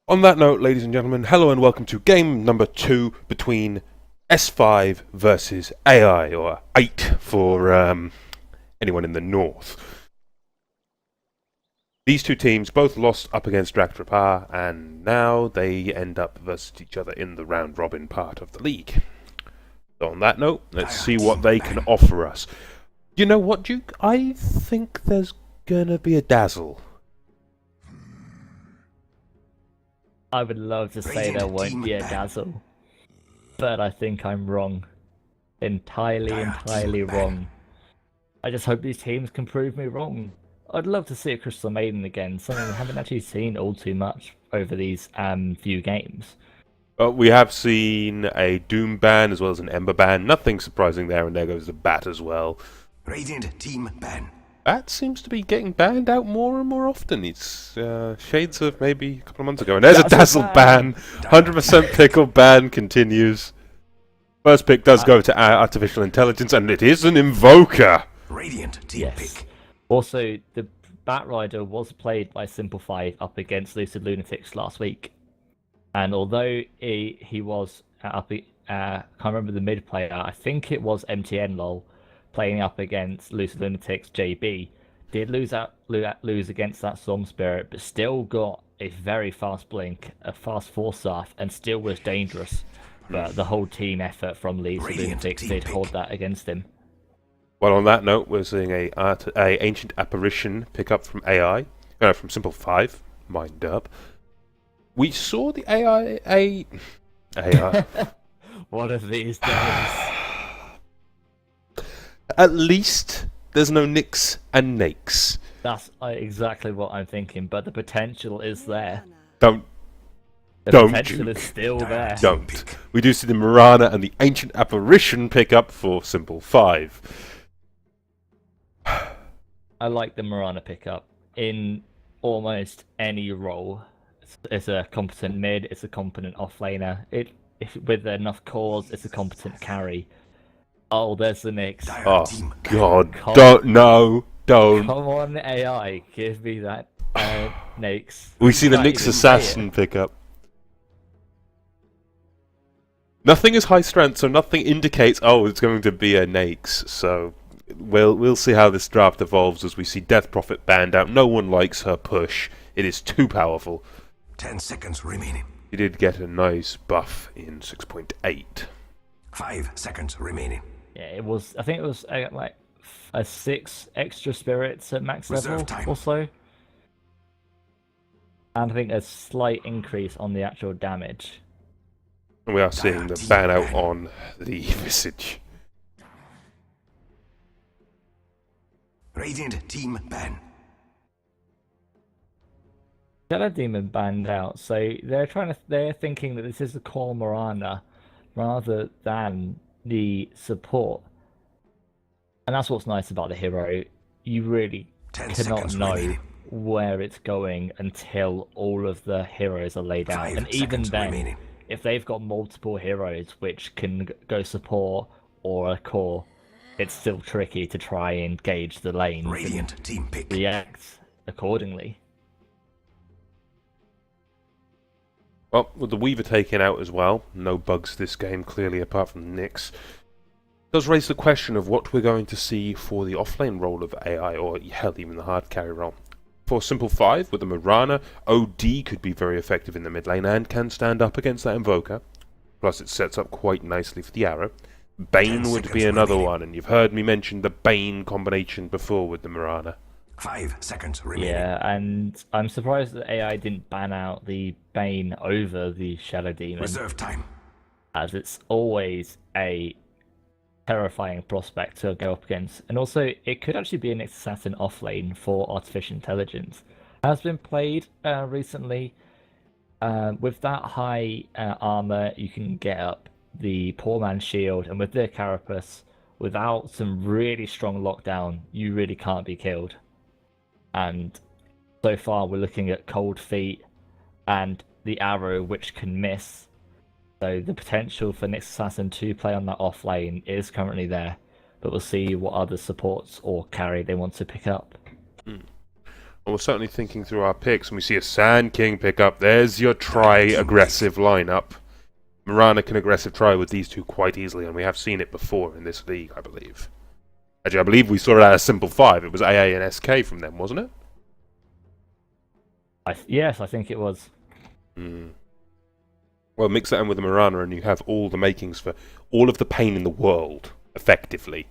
On that note, ladies and gentlemen, hello and welcome to game number 2 between S5 versus AI, or 8 for anyone in the north. These two teams both lost up against Dragtrapar, and now they end up versus each other in the round-robin part of the league. So on that note, let's see what they can offer us. You know what, Duke? I think there's gonna be a dazzle. I would love to say there won't be a dazzle, but I think I'm wrong. Entirely wrong. I just hope these teams can prove me wrong. I'd love to see a Crystal Maiden again, something we haven't actually seen all too much over these few games. We have seen a Doom ban as well as an Ember ban. Nothing surprising there, and there goes the Bat as well. Radiant team ban. Bat seems to be getting banned out more and more often. It's shades of maybe a couple of months ago. And there's a Dazzle ban. 100% pickle ban continues. First pick does go to Artificial Intelligence, and it is an Invoker. Radiant team pick. Also, the Bat Rider was played by Simple5 up against Lucid Lunatics last week. And although he was up, I can't remember the mid player, I think it was MTN LOL, playing up against Lucid Lunatics JB, did lose against that Storm Spirit, but still got a very fast blink, a fast force staff, and still was dangerous. But the whole team effort from Lucid Lunatics did hold that against him. Well, on that note, we're seeing a Ancient Apparition pick up from AI, from Simple5, mind up. We saw the AI. One of these days. At least there's no Nyx and Nakes. That's exactly what I'm thinking, but the potential is there. The potential is still there. Don't. We do see the Mirana and the Ancient Apparition pick up for Simple5. I like the Mirana pickup in almost any role. It's a competent mid, it's a competent offlaner. With enough cores, it's a competent carry. Oh, there's the Nyx. Oh, God. Don't. Come on, AI. Give me that Nyx. We see the Nyx Assassin pick up. Nothing is high strength, so nothing indicates, oh, it's going to be a Nyx. So we'll see how this draft evolves as we see Death Prophet banned out. No one likes her push. It is too powerful. 10 seconds remaining. He did get a nice buff in 6.8. 5 seconds remaining. Yeah, it was. I think it was like a 6 extra spirits at max level or so, and I think a slight increase on the actual damage. And we are seeing the ban out on the Visage. Radiant team ban. Shadow Demon banned out, so they're thinking that this is the core Mirana rather than the support. And that's what's nice about the hero. You really cannot know where it's going until all of the heroes are laid out. And even then, if they've got multiple heroes which can go support or a core, it's still tricky to try and gauge the lanes and react accordingly. Well, with the Weaver taken out as well, no bugs this game, clearly, apart from Nyx. Does raise the question of what we're going to see for the offlane role of AI, or hell, even the hard carry role. For Simple5, with the Mirana, OD could be very effective in the mid lane and can stand up against that Invoker. Plus, it sets up quite nicely for the arrow. Bane would be another one, and you've heard me mention the Bane combination before with the Mirana. 5 seconds remaining. Yeah, and I'm surprised that AI didn't ban out the Bane over the Shadow Demon. Reserve time. As it's always a terrifying prospect to go up against. And also, it could actually be an assassin offlane for Artificial Intelligence. Has been played recently. With that high armor, you can get up the Poor Man's Shield, and with the Carapace, without some really strong lockdown, you really can't be killed. And so far we're looking at Cold Feet and the Arrow, which can miss. So the potential for Nyx Assassin to play on that off lane is currently there, but we'll see what other supports or carry they want to pick up. Well, we're certainly thinking through our picks, and we see a Sand King pick up. There's your try-aggressive lineup. Mirana can aggressive try with these two quite easily, and we have seen it before in this league, I believe. Actually, I believe we saw it at a simple 5. It was AA and SK from them, wasn't it? Yes, I think it was. Well, mix that in with the Mirana, and you have all the makings for all of the pain in the world, effectively.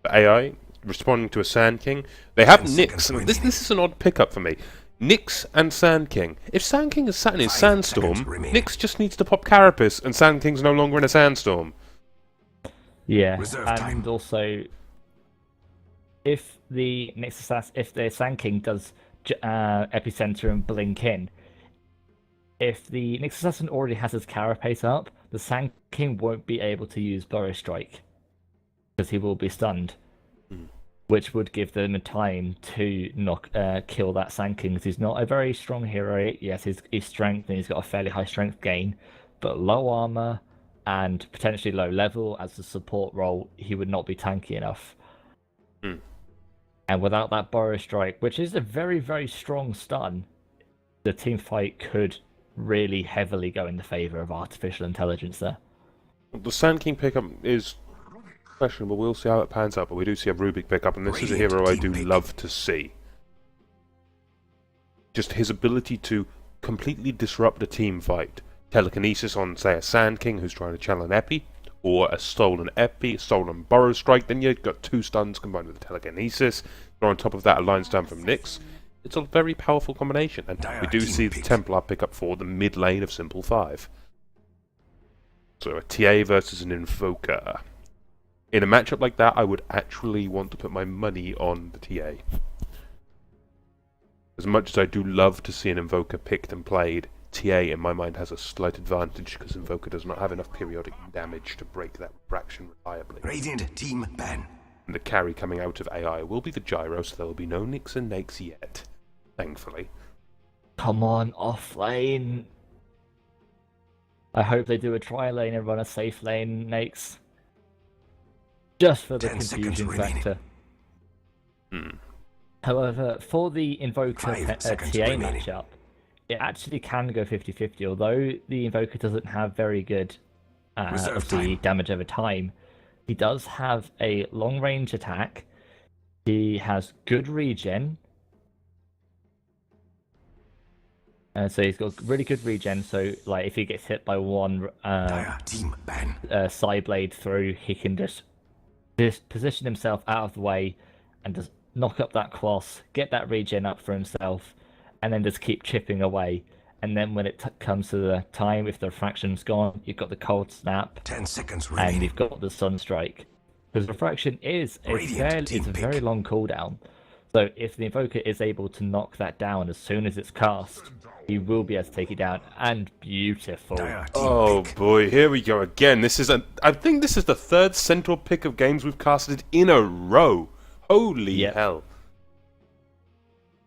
The AI, responding to a Sand King. They have Nyx, and this is an odd pickup for me. Nyx and Sand King. If Sand King is sat in his sandstorm, Nyx just needs to pop Carapace, and Sand King's no longer in a sandstorm. Yeah, and also, if the Sand King does Epicenter and blink in, if the Nyx Assassin already has his Carapace up, the Sand King won't be able to use Burrow Strike because he will be stunned, which would give them a time to kill that Sand King. Because he's not a very strong hero. Yes, he's strength and he's got a fairly high strength gain, but low armor and potentially low level as a support role, he would not be tanky enough. And without that Burrow Strike, which is a very, very strong stun, the team fight could really heavily go in the favour of artificial intelligence there. The Sand King pickup is questionable. We'll see how it pans out, but we do see a Rubik pickup, and this is a hero I do love to see. Just his ability to completely disrupt a team fight. Telekinesis on, say, a Sand King who's trying to channel an Epi, or a stolen Epi, stolen Burrow Strike, then you've got 2 stuns combined with Telekinesis, or on top of that a line stun from Nyx. It's a very powerful combination, and we do see the Templar pick up for the mid lane of Simple 5. So a TA versus an Invoker. In a matchup like that, I would actually want to put my money on the TA. As much as I do love to see an Invoker picked and played, TA in my mind has a slight advantage because Invoker does not have enough periodic damage to break that fraction reliably. Radiant team ban. And the carry coming out of AI will be the Gyro, so there will be no Nyx and Nakes yet. Thankfully. Come on, off lane. I hope they do a tri lane and run a safe lane, Nakes. Just for the confusion factor. However, for the Invoker TA matchup, it actually can go 50-50, although the Invoker doesn't have very good damage over time. He does have a long range attack. He has good regen. So he's got really good regen, so like if he gets hit by one side blade through, he can just position himself out of the way and just knock up that cross, get that regen up for himself, and then just keep chipping away. And then when it comes to the time, if the refraction's gone, you've got the cold snap, 10 seconds remaining. and you've got the sunstrike. Because refraction is a very long cooldown. So if the Invoker is able to knock that down as soon as it's cast, he will be able to take it down. And beautiful. Oh boy, here we go again. I think this is the 3rd central pick of games we've casted in a row. Holy hell.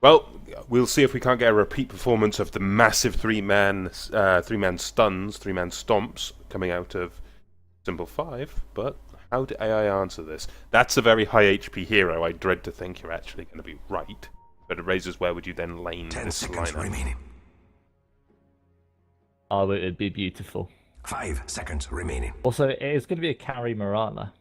Well, we'll see if we can't get a repeat performance of the massive 3-man stuns, 3-man stomps coming out of Simple 5, but how do AI answer this? That's a very high HP hero. I dread to think you're actually going to be right. But it raises where would you then lane 10 this seconds lineup? remaining. Oh, it would be beautiful. 5 seconds remaining. Also, it is going to be a carry Mirana.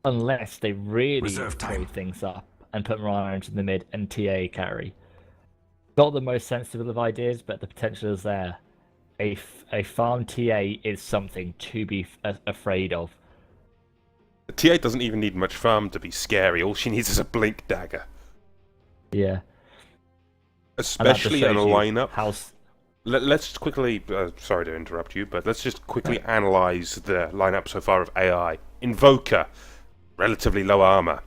Unless they really throw things up and put Mirana into the mid and TA carry. Not the most sensible of ideas, but the potential is there. A farm TA is something to be afraid of. The TA doesn't even need much farm to be scary. All she needs is a blink dagger. Yeah. Especially in a lineup. Let's quickly, sorry to interrupt you, but let's just quickly analyse the lineup so far of AI. Invoker, relatively low armor.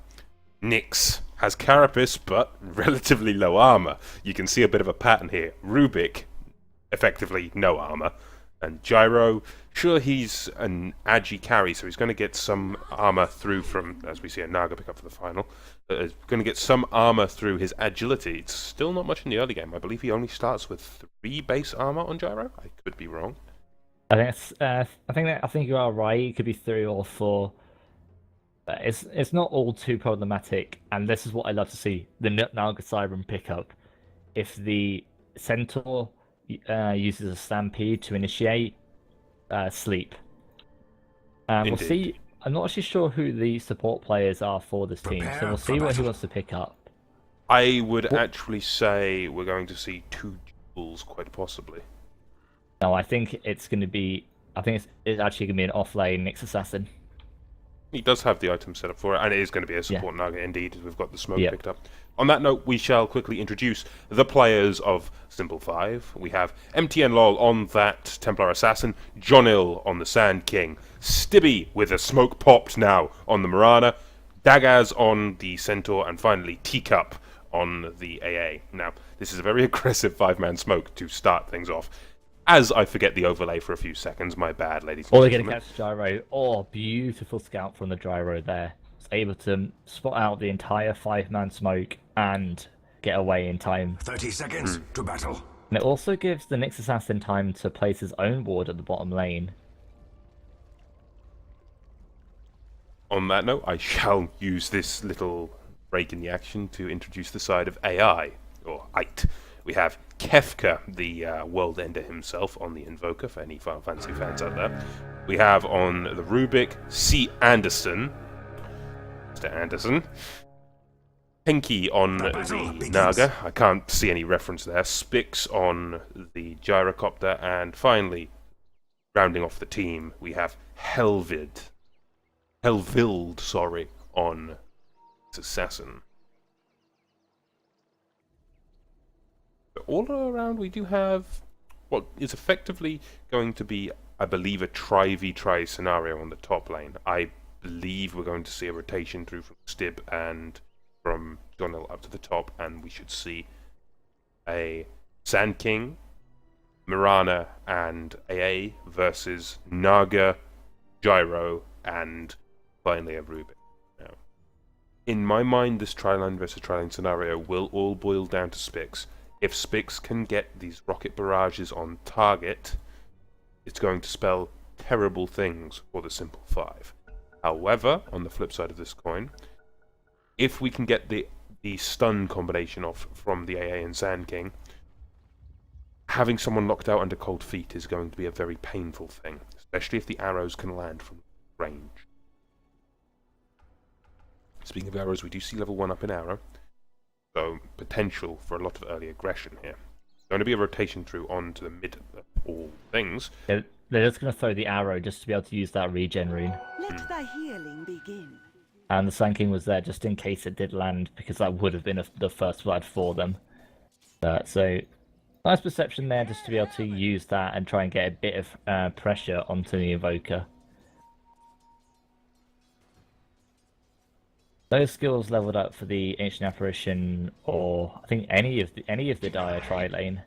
Nyx has Carapace, but relatively low armor. You can see a bit of a pattern here. Rubik, effectively no armor. And Gyro, sure, he's an agi carry, so he's going to get some armor through from, as we see a Naga pick up for the final, going to get some armor through his agility. It's still not much in the early game. I believe he only starts with 3 base armor on Gyro. I could be wrong. I think you are right. It could be 3 or 4. But it's not all too problematic, and this is what I love to see: the Naga Siren pickup. If the Centaur uses a Stampede to initiate, sleep. We'll see. I'm not actually sure who the support players are for this team, so we'll see what he wants to pick up. I would actually say we're going to see 2 duels, quite possibly. No, I think it's going to be. I think it's actually going to be an off-lane Nyx Assassin. He does have the item set up for it, and it is going to be a support Naga indeed, as we've got the smoke Yep. picked up. On that note, we shall quickly introduce the players of Simple 5. We have MTN LOL on that Templar Assassin, Jonil on the Sand King, Stibby with a smoke popped now on the Mirana, Dagaz on the Centaur, and finally Teacup on the AA. Now, this is a very aggressive 5-man smoke to start things off. As I forget the overlay for a few seconds, my bad, ladies and Or they're gentlemen. going to catch Gyro. Oh, beautiful scout from the Gyro there. Was able to spot out the entire 5-man smoke and get away in time. 30 seconds to battle. And it also gives the Nyx Assassin time to place his own ward at the bottom lane. On that note, I shall use this little break in the action to introduce the side of AI, or IT. We have Kefka, the world ender himself, on the Invoker, for any Final Fantasy fans out there. We have on the Rubik, C. Anderson. Mr. Anderson. Henki on the Naga. I can't see any reference there. Spix on the Gyrocopter. And finally, rounding off the team, we have Helvild, on Assassin. But all around, we do have what is effectively going to be, I believe, a try-v-try scenario on the top lane. I believe we're going to see a rotation through from Stib and from Jonil up to the top, and we should see a Sand King, Mirana, and AA versus Naga, Gyro, and finally a Rubik. Now, in my mind, this tri-lane versus tri-lane scenario will all boil down to Spix. If Spix can get these rocket barrages on target, it's going to spell terrible things for the Simple 5. However, on the flip side of this coin, if we can get the stun combination off from the AA and Sand King, having someone locked out under cold feet is going to be a very painful thing, especially if the arrows can land from range. Speaking of arrows, we do see level 1 up in arrow, so potential for a lot of early aggression here. Going to be a rotation through onto the mid of all things. They're just going to throw the arrow just to be able to use that regen rune. Let the healing begin. And the Sand King was there just in case it did land, because that would have been the first blood for them. So, nice perception there just to be able to use that and try and get a bit of pressure onto the Evoker. Those skills leveled up for the Ancient Apparition, or I think any of the Dire tri-lane.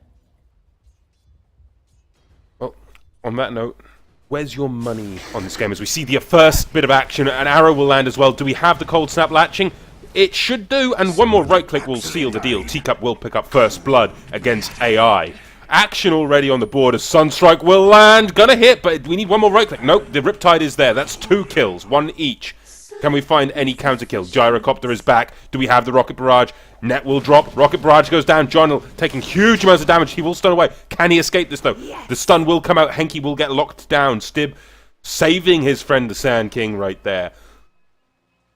Well, on that note, where's your money on this game? As we see the first bit of action, an arrow will land as well. Do we have the cold snap latching? It should do, and one more right click will seal the deal. Teacup will pick up first blood against AI. Action already on the board as Sunstrike will land. Gonna hit, but we need one more right click. Nope, the Riptide is there. That's 2 kills, 1 each. Can we find any counter kills? Gyrocopter is back. Do we have the Rocket Barrage? Net will drop. Rocket Barrage goes down. Jonil taking huge amounts of damage. He will stun away. Can he escape this though? Yes. The stun will come out. Henki will get locked down. Stib saving his friend the Sand King right there.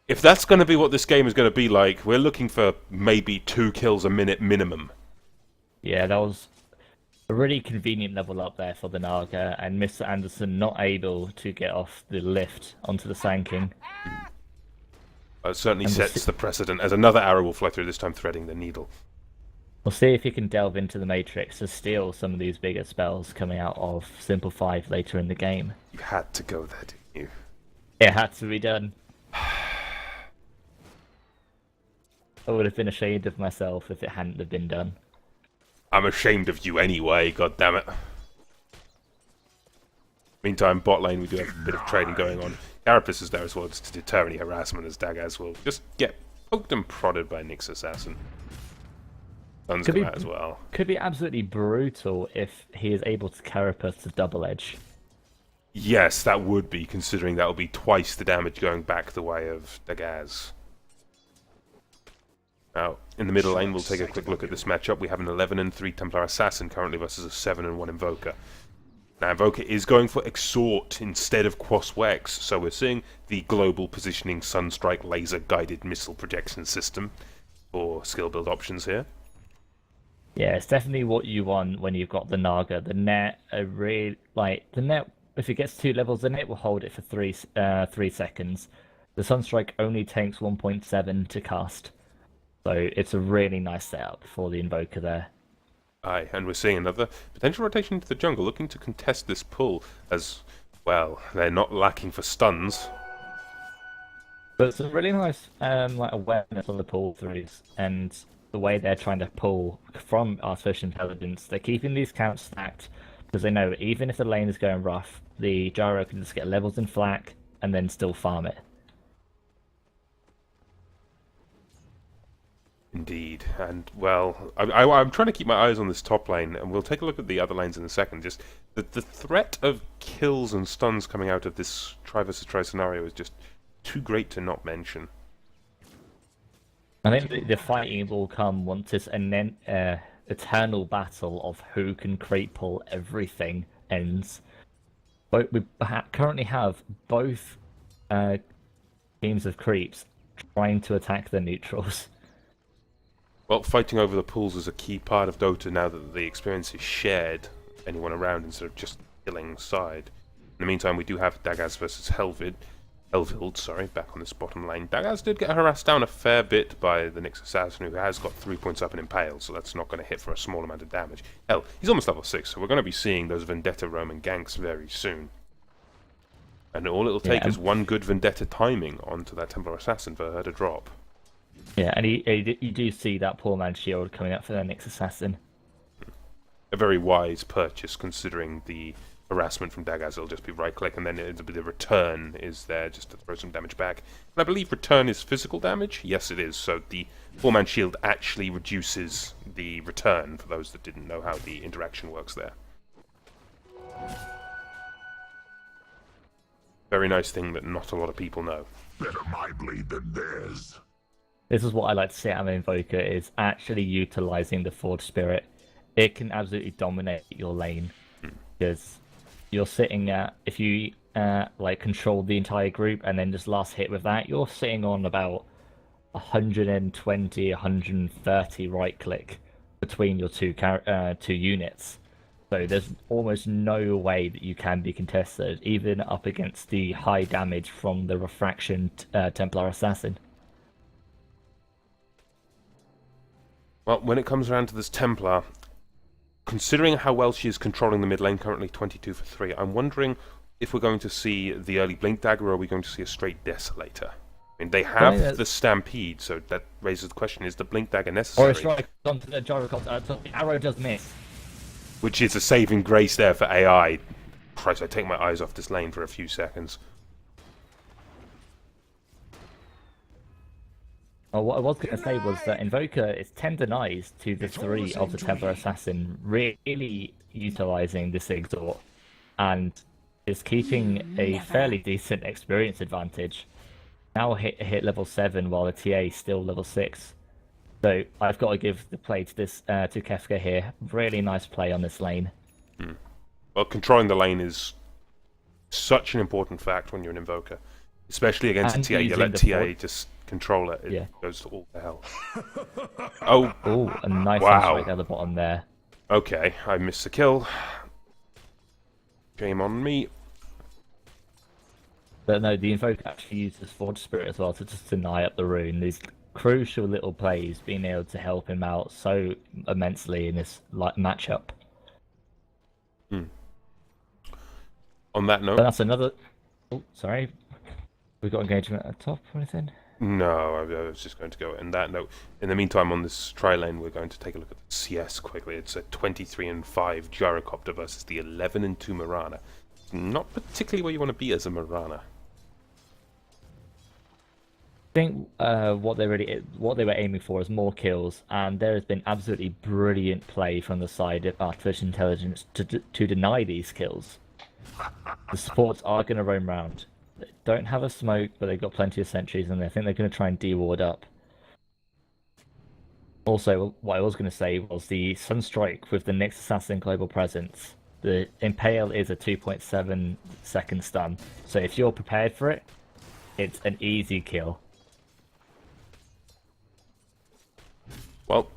If that's going to be what this game is going to be like, we're looking for maybe 2 kills a minute minimum. Yeah, that was a really convenient level up there for the Naga, and Mr. Anderson not able to get off the lift onto the Sand King. It certainly sets the precedent, as another arrow will fly through, this time threading the needle. We'll see if he can delve into the Matrix to steal some of these bigger spells coming out of Simple 5 later in the game. You had to go there, didn't you? It had to be done. I would have been ashamed of myself if it hadn't have been done. I'm ashamed of you anyway, goddammit. Meantime, bot lane, we do have a bit of trading going on. Carapace is there as well, just to deter any harassment, as Dagaz will just get poked and prodded by Nyx Assassin. Sun's come out as well. Could be absolutely brutal if he is able to Carapace to double edge. Yes, that would be, considering that will be twice the damage going back the way of Dagaz. Now, in the middle lane, we'll take a quick look at this matchup. We have an 11-3 Templar Assassin currently versus a 7-1 Invoker. Now, Invoker is going for Exhort instead of Quas-Wex, so we're seeing the global positioning Sunstrike laser-guided missile projection system for skill build options here. Yeah, it's definitely what you want when you've got the Naga. The net, the net. If it gets 2 levels, the net will hold it for 3 seconds. The Sunstrike only takes 1.7 to cast, so it's a really nice setup for the Invoker there. Aye, and we're seeing another potential rotation into the jungle, looking to contest this pull as well. They're not lacking for stuns. But it's a really nice awareness on the pull throughs and the way they're trying to pull from artificial intelligence. They're keeping these counts stacked because they know even if the lane is going rough, the gyro can just get levels in flak and then still farm it. Indeed, and well, I'm trying to keep my eyes on this top lane, and we'll take a look at the other lanes in a second. Just the threat of kills and stuns coming out of this try versus try scenario is just too great to not mention. I think the fighting will come once this eternal battle of who can creep pull everything ends. But we currently have both teams of creeps trying to attack the neutrals. Well, fighting over the pools is a key part of Dota now that the experience is shared, anyone around instead of just killing side. In the meantime, we do have Dagaz versus Helvild, back on this bottom lane. Dagaz did get harassed down a fair bit by the Nyx Assassin, who has got 3 points up and impaled, so that's not going to hit for a small amount of damage. Hell, he's almost level 6, so we're going to be seeing those Vendetta Roman ganks very soon. And all it'll take is one good Vendetta timing onto that Templar Assassin for her to drop. Yeah, and you do see that poor man's shield coming up for the Nyx Assassin. A very wise purchase, considering the harassment from Dagaz. It'll just be right-click, and then it'll be the return is there just to throw some damage back. And I believe return is physical damage? Yes, it is. So the four-man shield actually reduces the return, for those that didn't know how the interaction works there. Very nice thing that not a lot of people know. Better my blade than theirs. This is what I like to see out of an Invoker, is actually utilizing the Forge Spirit. It can absolutely dominate your lane. Because you're sitting at, if you control the entire group and then just last hit with that, you're sitting on about 120, 130 right click between your two units. So there's almost no way that you can be contested, even up against the high damage from the Refraction Templar Assassin. Well, when it comes around to this Templar, considering how well she is controlling the mid lane, currently 22 for 3, I'm wondering if we're going to see the early Blink Dagger or are we going to see a straight Desolator? I mean, they have the Stampede, so that raises the question, is the Blink Dagger necessary? Or a strike onto the gyrocopter, so the arrow does miss. Which is a saving grace there for AI. Christ, I take my eyes off this lane for a few seconds. Oh, what I was going to say was that Invoker is 10 denies to the 3 of the Templar Assassin, really utilizing this exhort, and is keeping a fairly decent experience advantage. Now hit level 7 while the TA is still level 6. So I've got to give the play to this to Kefka here. Really nice play on this lane. Well, controlling the lane is such an important fact when you're an Invoker, especially against a TA. You let TA just control it, it goes to all the hell. Oh, a nice strike at the bottom there. Okay, I missed the kill. Shame on me. But no, the Invoker actually uses Forge Spirit as well to just deny up the rune. These crucial little plays being able to help him out so immensely in this matchup. On that note... But that's another... Oh, sorry. We've got engagement at the top or anything? No, I was just going to go in that note. In the meantime, on this tri lane, we're going to take a look at the CS quickly. It's a 23-5 Gyrocopter versus the 11-2 Mirana. Not particularly where you want to be as a Mirana. I think what they were aiming for is more kills, and there has been absolutely brilliant play from the side of artificial intelligence to deny these kills. The supports are going to roam around. They don't have a smoke, but they've got plenty of sentries, and I think they're going to try and de-ward up. Also, what I was going to say was the Sunstrike with the Nyx Assassin global presence. The Impale is a 2.7-second stun, so if you're prepared for it, it's an easy kill. Well,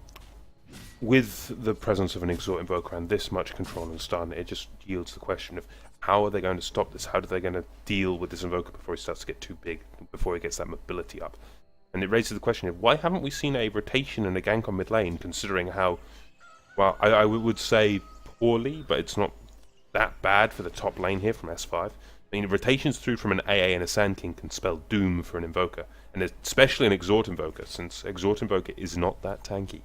with the presence of an Exhort Invoker and this much control and stun, it just yields the question of how are they going to stop this? How are they going to deal with this Invoker before he starts to get too big, before he gets that mobility up? And it raises the question of why haven't we seen a rotation and a gank on mid lane, considering how, well, I would say poorly, but it's not that bad for the top lane here from S5. I mean, rotations through from an AA and a Sand King can spell doom for an Invoker, and especially an Exhort Invoker, since Exhort Invoker is not that tanky.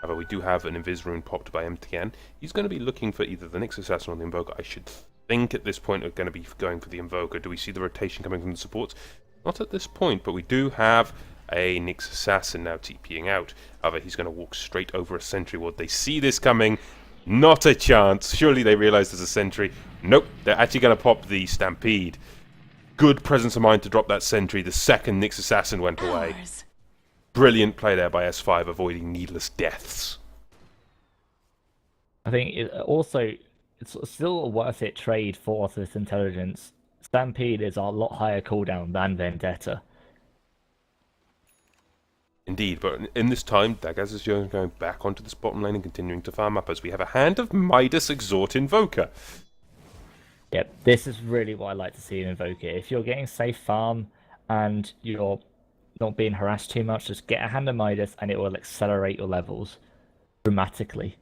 However, we do have an Invis rune popped by MTN. He's going to be looking for either the Nyx Assassin or the Invoker. I should think at this point are going to be going for the Invoker. Do we see the rotation coming from the supports? Not at this point, but we do have a Nyx Assassin now TPing out. However, he's going to walk straight over a sentry ward. They see this coming. Not a chance. Surely they realize there's a sentry. Nope, they're actually going to pop the Stampede. Good presence of mind to drop that sentry the second Nyx Assassin went away. Brilliant play there by S5, avoiding needless deaths. I think it's still a worth it trade for this intelligence. Stampede is a lot higher cooldown than Vendetta. Indeed, but in this time, Dagaz is going back onto this bottom lane and continuing to farm up as we have a hand of Midas Exhort Invoker. Yep, this is really what I like to see in Invoker. If you're getting safe farm and you're not being harassed too much, just get a hand of Midas and it will accelerate your levels dramatically.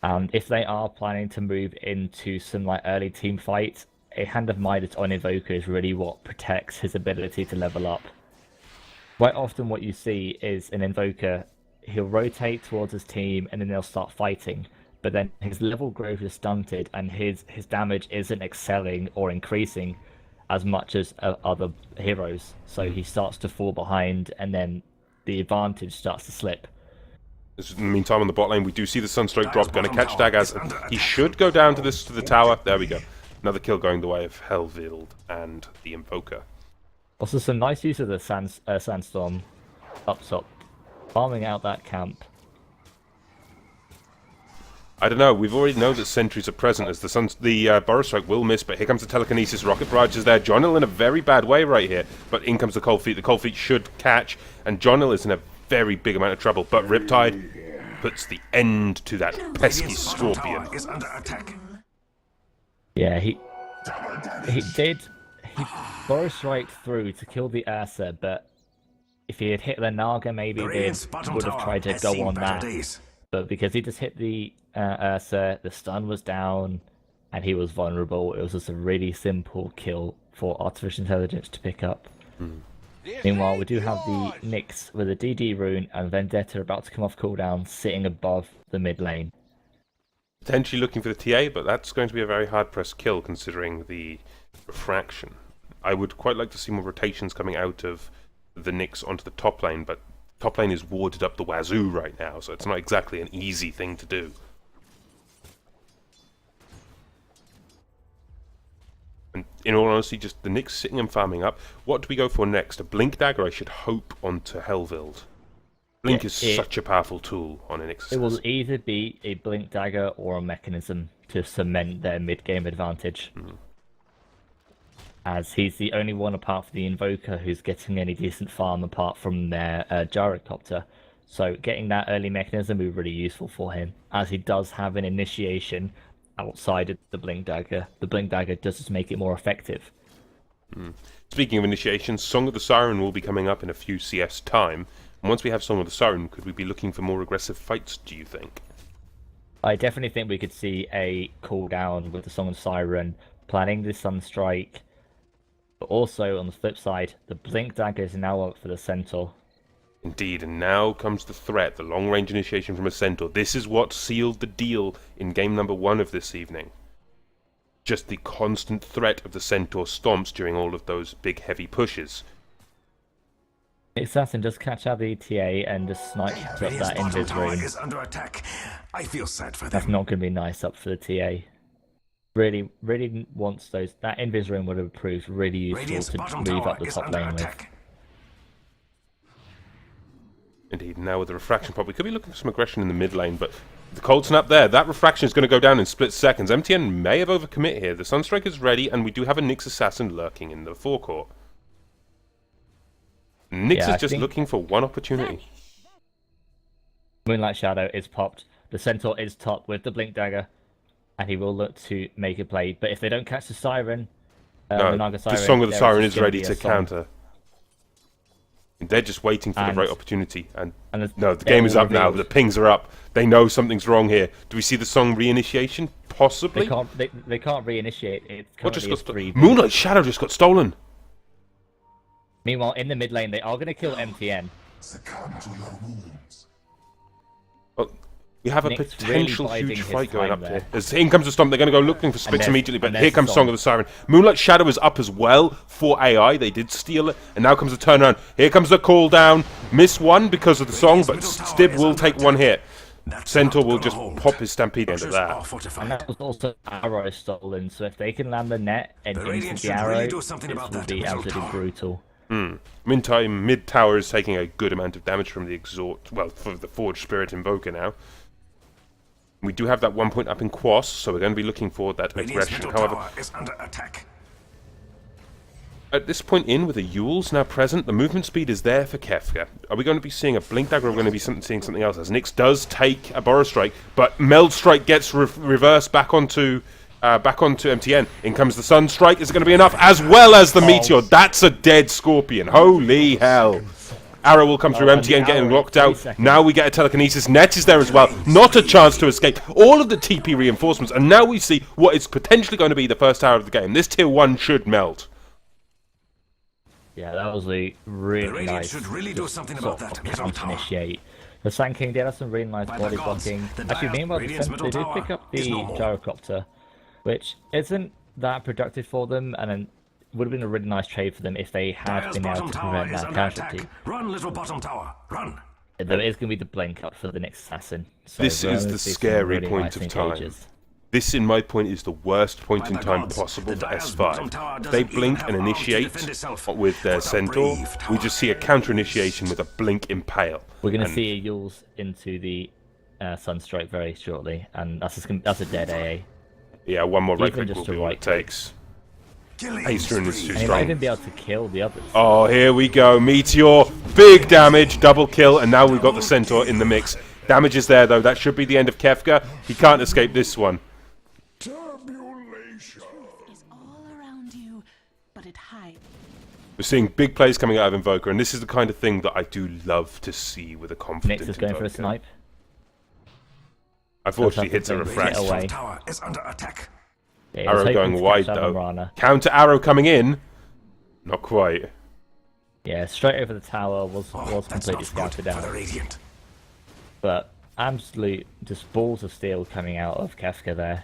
And if they are planning to move into some like early team fights, a hand of Midas on Invoker is really what protects his ability to level up. Quite often what you see is an Invoker, he'll rotate towards his team and then they'll start fighting, but then his level growth is stunted and his damage isn't excelling or increasing as much as other heroes, so he starts to fall behind and then the advantage starts to slip. In the meantime, on the bot lane, we do see the Sunstroke drop, going to catch Dagaz. He should go down to the tower. There we go. Another kill going the way of Helvild and the Invoker. Also some nice use of the Sandstorm up top, farming out that camp. I don't know, we've already know that sentries are present as the Burrow Strike will miss, but here comes the Telekinesis. Rocket Barrage is there. Jonil in a very bad way right here, but in comes the Cold Feet. The Cold Feet should catch, and Jonil is in a very big amount of trouble, but Riptide puts the end to that pesky Scorpion. Is under attack. Yeah, he Burrow Strike through to kill the Ursa, but if he had hit the Naga, maybe they would have tried to go on that. But because he just hit the Ursa, the stun was down, and he was vulnerable, it was just a really simple kill for Artificial Intelligence to pick up. Meanwhile, we do have the Nyx with a DD rune and Vendetta about to come off cooldown, sitting above the mid lane. Potentially looking for the TA, but that's going to be a very hard-pressed kill considering the refraction. I would quite like to see more rotations coming out of the Nyx onto the top lane, but top lane is warded up the wazoo right now, so it's not exactly an easy thing to do. And in all honesty, just the Nyx sitting and farming up. What do we go for next? A Blink Dagger, I should hope, onto Helvild. Blink is such a powerful tool on an Nyx. It will either be a Blink Dagger or a Mechanism to cement their mid-game advantage. As he's the only one apart from the Invoker who's getting any decent farm apart from their Gyrocopter. So getting that early Mechanism will be really useful for him, as he does have an initiation outside of the Blink Dagger. The Blink Dagger does just make it more effective. Speaking of initiation, Song of the Siren will be coming up in a few CF's time. And once we have Song of the Siren, could we be looking for more aggressive fights, do you think? I definitely think we could see a cooldown with the Song of the Siren, planning the Sunstrike. But also, on the flip side, the Blink Dagger is now up for the Centaur. Indeed, and now comes the threat, the long-range initiation from a Centaur. This is what sealed the deal in game number 1 of this evening. Just the constant threat of the Centaur stomps during all of those big, heavy pushes. Assassin just catch out the ETA and just snipe up Radiant's that bottom invis tower room. is under attack. I feel sad for That's them. not going to be nice up for the TA. Really wants those. That invis room would have proved really useful Radiant's to bottom move tower up the is top under lane with. attack. Indeed, now with the refraction pop, we could be looking for some aggression in the mid lane, but the cold snap there, that refraction is going to go down in split seconds. MTN may have overcommit here. The Sunstrike is ready, and we do have a Nyx Assassin lurking in the forecourt. Nyx Yeah, I is just think- looking for one opportunity. Moonlight Shadow is popped. The Centaur is topped with the Blink Dagger, and he will look to make a play. But if they don't catch the Siren, No, Naga the Siren, Song of the there Siren just is gonna ready be a to song. counter. They're just waiting for the And- right opportunity. And No, the game is up now. The pings are up. They know something's wrong here. Do we see the song reinitiation? Possibly. They can't reinitiate. It's What just currently got a 3v. Moonlight Shadow just got stolen. Meanwhile, in the mid lane, they are going to kill MTN. Succumb to your wounds. Well, we have a Nick's potential really biding huge his fight going time up there. here. As in comes the Stomp, they're going to go looking for Spix there's- immediately, but and here there's comes Song. Song of the Siren. Moonlight Shadow is up as well for AI. They did steal it, and now comes the turnaround. Here comes the call down. Miss one because of the song, but Stib will take one hit. That's Centaur not will gonna just hold. pop his Stampede into Structures are that. And fortified. that was also arrow stolen, so if they can land the net and The into Radiant the should arrow, really do something this about will that be middle absolutely tower. brutal. Meantime, mid tower is taking a good amount of damage from the Exhort, well, for the Forged Spirit Invoker now. We do have that 1 point up in Quas, so we're going to be looking for that Radiant's aggression. middle However, tower is under attack. at this point in, with the Yules now present, the movement speed is there for Kefka. Are we going to be seeing a Blink Dagger, or are we going to be seeing something else? As Nyx does take a Borrow Strike, but Meld Strike gets reversed back onto MTN. In comes the Sun Strike. Is it going to be enough? As well as the Meteor. That's a dead Scorpion. Holy hell. Arrow will come through, and the MTN getting arrow, locked 3 out. seconds. Now we get a telekinesis. Net is there as well. Not a chance to escape. All of the TP reinforcements. And now we see what is potentially going to be the first tower of the game. This tier 1 should melt. Yeah, that was a The really Radiant nice should really do something about sort that of middle tower. initiate. The Sand King did have some really nice By the body gods, blocking. the Actually, dire meanwhile, Radiant's they middle did tower pick up is the no more. gyrocopter, which isn't that productive for them, and then would have been a really nice trade for them if they had Dire's been able bottom to tower prevent is that under casualty. attack. Run, little bottom tower. Run. There is going to be the blink up for the next assassin. So This we're is gonna the see some scary really point nice of time. engages. This, in my point, is the worst point By in the time gods, possible the for Dire's bottom tower S5. If doesn't they even blink have and arms to initiate defend itself. with their What a Centaur, brave we tower. just see a counter initiation with a blink impale. We're going to And- see a Yules into the Sunstrike very shortly, and that's a dead AA. Yeah, one more right Even click just will to be what right it takes. Killing Aestrin is spree. too And he might strong. even be able to kill the others. Oh, here we go. Meteor, big damage, double kill, and now we've got the Centaur in the mix. Damage is there, though. That should be the end of Kefka. He can't escape this one. Tabulation. Is all around you, but it hides. We're seeing big plays coming out of Invoker, and this is the kind of thing that I do love to see with a confident Nyx is going for a Invoker. snipe. Unfortunately, Does hits have a to bring it refraction. away. Tower is under attack. Yeah, he was Arrow hoping going to catch wide, that though. on Rana. Counter arrow coming in. Not quite. Yeah, straight over the tower was Oh, that's completely not good scouted for out. the Radiant. But absolute just balls of steel coming out of Kefka there.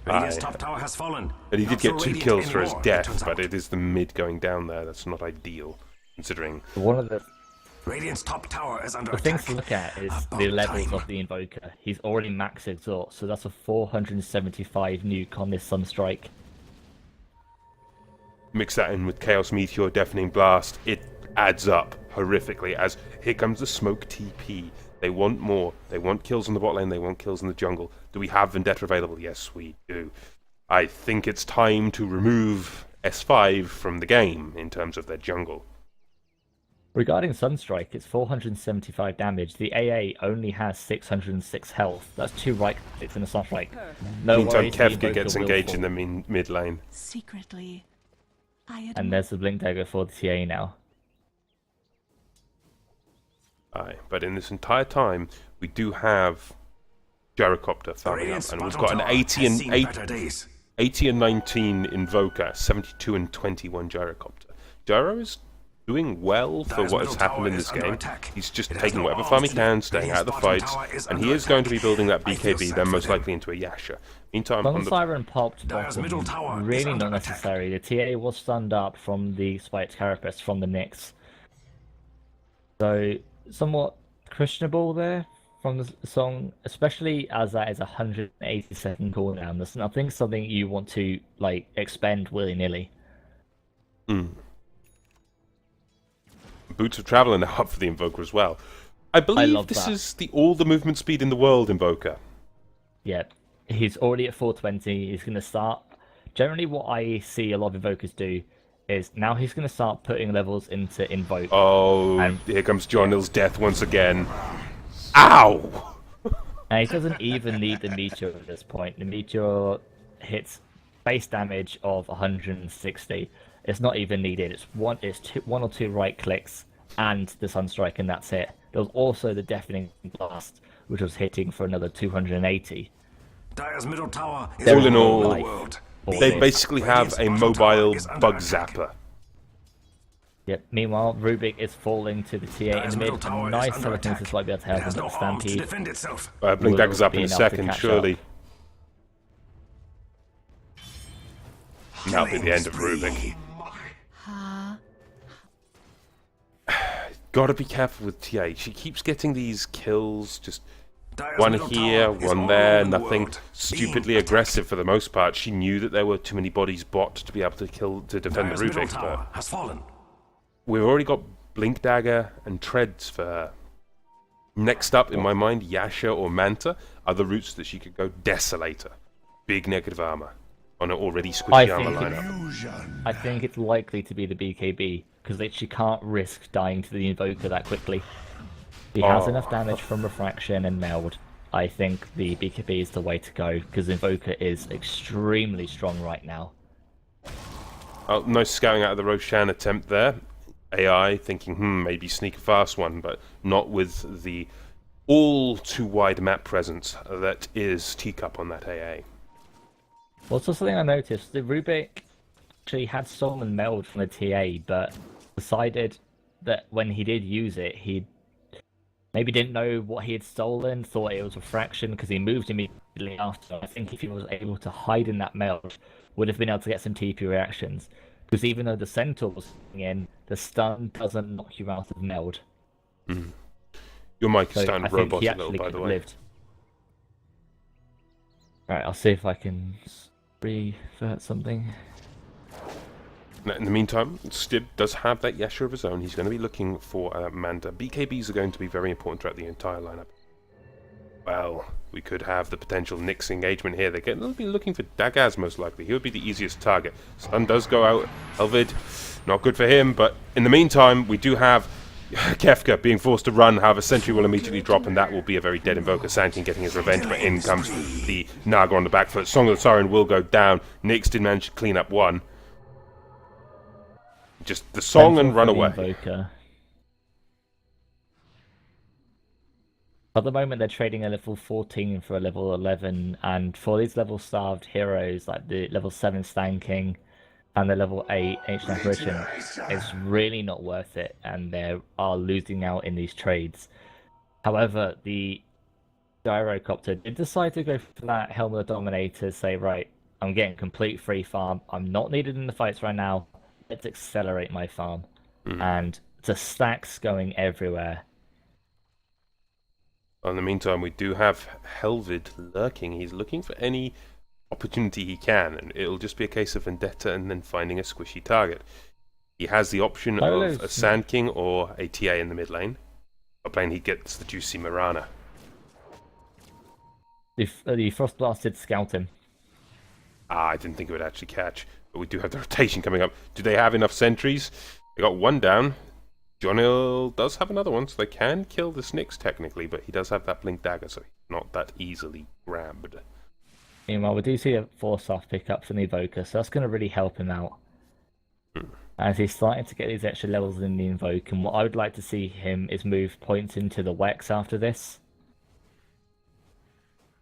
Radiant's Aye. top tower has fallen. And he did Not so get 2 radiant kills for his anymore, it death, turns but out. it is the mid going down there. That's not ideal, considering. One of the Radiant's top tower is under things attack. to look at is About the levels time. of the Invoker. He's already max exhaust, so that's a 475 nuke on this Sunstrike. Mix that in with Chaos Meteor, Deafening Blast, it adds up horrifically as here comes the Smoke TP. They want more. They want kills in the bot lane, they want kills in the jungle. Do we have Vendetta available? Yes, we do. I think it's time to remove S5 from the game in terms of their jungle. Regarding Sunstrike, it's 475 damage. The AA only has 606 health. That's 2 right clicks in a Sunstrike. No Meantime, worries, the Kefka Invoker gets will engaged fall. in the mid lane. Secretly, I And admire. there's the Blink Dagger for the TA now. Aye, but in this entire time, we do have Gyrocopter farming up, Radiant's and we've bottom got an tower 80 has and seen 8, better days. 80 and 19 Invoker, 72 and 21 Gyrocopter. Gyro is doing well for Dire's what has middle happened in tower this is under game. attack. He's just It has taking no whatever arms farm he to can, defend. staying out of the Radiant's fights, bottom tower is and under he is going to be attack. building that I feel BKB, sad then for most them. likely into a Yasha. Meantime, Long on the Siren popped Dire's middle bottom. tower is Really under not attack. necessary. The TA was stunned up from the Spiked Carapace from the Nyx. So somewhat questionable there from the song, especially as that is a 180-second cooldown. That's nothing something you want to like expend willy-nilly. Mm. Boots of Travel and up for the Invoker as well. I believe love this that. is all the movement speed in the world Invoker. Yeah, he's already at 420. He's going to start. Generally, what I see a lot of invokers do is now he's going to start putting levels into invoke. Oh, And- here comes John Hill's death once again. Ow! And he doesn't even need the meteor at this point. The meteor hits base damage of 160. It's not even needed. It's one or two right clicks and the sunstrike, and that's it. There was also the deafening blast, which was hitting for another 280. Dire's middle tower is All in all, the world. They basically have a mobile bug zapper. Yep. Meanwhile, Rubik is falling to the TA in the mid. A nice telekinesis might be able to help him, but the Stampede defend itself. Blink Dagger's up be in a enough to second, catch surely. And that'll be the end of Rubik. Gotta be careful with TA. She keeps getting these kills, just one here, one there, nothing stupidly aggressive for the most part. She knew that there were too many bodies bot to be able to defend the Rubik, but has fallen. we've already got Blink Dagger and Treads for her. Next up, in my mind, Yasha or Manta are the routes that she could go. Desolator. Big negative armor on an already squishy armor lineup. I think it's likely to be the BKB, because she can't risk dying to the Invoker that quickly. He has enough damage from Refraction and Meld. I think the BKB is the way to go, because Invoker is extremely strong right now. Oh, nice scouting out of the Roshan attempt there. AI thinking, maybe sneak a fast one, but not with the all too wide map presence that is Teacup on that AA. Also, something I noticed, the Rubik actually had stolen Meld from the TA, but decided that when he did use it, he maybe didn't know what he had stolen, thought it was Refraction because he moved immediately after. I think if he was able to hide in that Meld, would have been able to get some TP reactions. Because even though the Centaur was in, the stun doesn't knock you out of Meld. Mm. Your mic is So starting I to think robot he a little, actually by could the have way. lived. Right, I'll see if I can revert something. Now, in the meantime, Stib does have that Yasha of his own. He's going to be looking for Manta. BKBs are going to be very important throughout the entire lineup. Well, we could have the potential Nyx engagement here. They'll be looking for Dagaz most likely. He would be the easiest target. Stun does go out. Helvid, not good for him. But in the meantime, we do have Kefka being forced to run. However, Sentry will immediately drop, and that will be a very dead Invoker. Santin getting his revenge, but in comes the Naga on the back foot. Song of the Siren will go down. Nyx did manage to clean up one. Just the song and run away. Invoker. At the moment, they're trading a level 14 for a level 11, and for these level starved heroes, like the level 7 Stanking and the level 8 Ancient Apparition, it's really not worth it, and they are losing out in these trades. However, the Gyrocopter did decide to go for that Helmet of Dominator, say, right, I'm getting complete free farm, I'm not needed in the fights right now, let's accelerate my farm. And the stacks going everywhere. In the meantime, we do have Helvid lurking. He's looking for any opportunity he can, and it'll just be a case of Vendetta and then finding a squishy target. He has the option of a Sand King or a TA in the mid lane. Top lane, he gets the juicy Mirana. The Frost Blast did scout him. I didn't think it would actually catch, but we do have the rotation coming up. Do they have enough sentries? They got one down. Jonil does have another one, so they can kill the Nyx technically, but he does have that Blink Dagger, so he's not that easily grabbed. Meanwhile, we do see a 4-star pickup from the Evoker, so that's going to really help him out. As he's starting to get these extra levels in the Invoke, and what I would like to see him is move points into the Wex after this.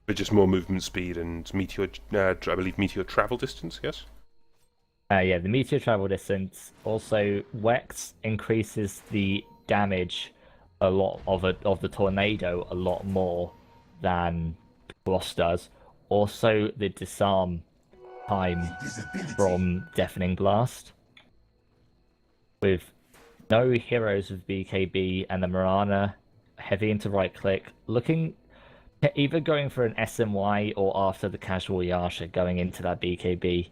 But just more movement speed and Meteor, I believe Meteor travel distance, yes? Yeah, the Meteor travel distance. Also, Wex increases the damage a lot of the tornado a lot more than Frost does. Also, the disarm time from Deafening Blast. With No heroes with BKB, and the Mirana heavy into right click, looking either going for an SMY or after the casual Yasha going into that BKB.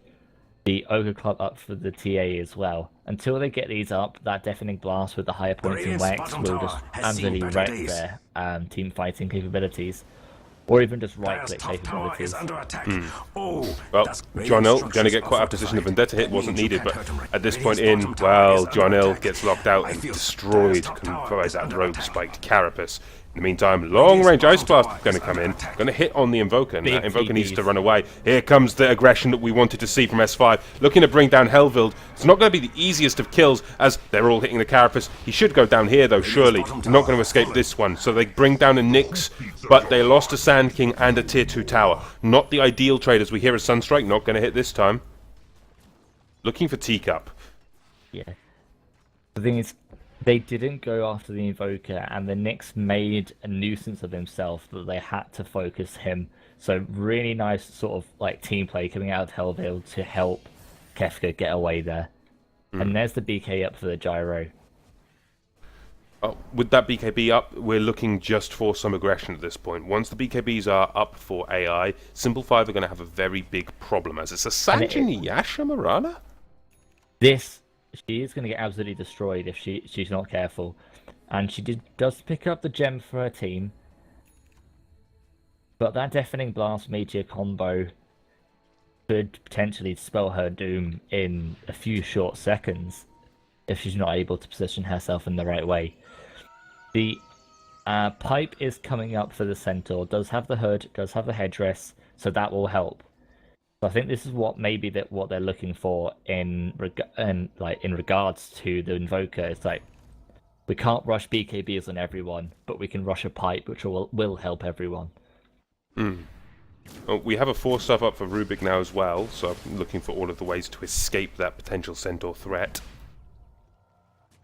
The Ogre Club up for the TA as well. Until they get these up, that Deafening Blast with the higher points in Radiant's Wex bottom will tower just has seen absolutely better wreck days. their team fighting capabilities. Or even just right Dire's click top tower capabilities. is under attack. Oh, Well, das John Ill Radiant going to get structures quite are a position of fortified. Vendetta hit That wasn't means you needed, can't but hurt him. at this Radiant's point in, bottom tower well, is John under Ill attack. gets locked out I and feel destroyed Dire's top tower by is that under rogue attack. spiked Carapace. In the meantime, long-range Ice Blast going to come in, going to hit on the Invoker, and Big that Invoker needs to TPs. run away. Here comes the aggression that we wanted to see from S5, looking to bring down Helvild. It's not going to be the easiest of kills, as they're all hitting the Carapace. He should go down here, though, surely. He's not going to escape this one, so they bring down a Nyx, but they lost a Sand King and a Tier 2 tower. Not the ideal trade, as we hear a Sunstrike, not going to hit this time. Looking for Teacup. Yeah. The thing is, they didn't go after the Invoker, and the Nyx made a nuisance of himself that they had to focus him. So really nice sort of like team play coming out of Hellvale to help Kefka get away there. And there's the BK up for the gyro. Oh, with that BKB up, we're looking just for some aggression at this point. Once the BKBs are up for AI, Simple 5 are going to have a very big problem, as it's a Sanjin Yasha Mirana? She is going to get absolutely destroyed if she's not careful. And she does pick up the gem for her team. But that Deafening Blast Meteor combo could potentially spell her doom in a few short seconds if she's not able to position herself in the right way. The pipe is coming up for the Centaur, does have the hood, does have the headdress, so that will help. So I think this is what they're looking for in regards to the Invoker. It's like we can't rush BKBs on everyone, but we can rush a pipe, which will help everyone. Oh, we have a 4-stuff up for Rubik now as well, so I'm looking for all of the ways to escape that potential Centaur threat.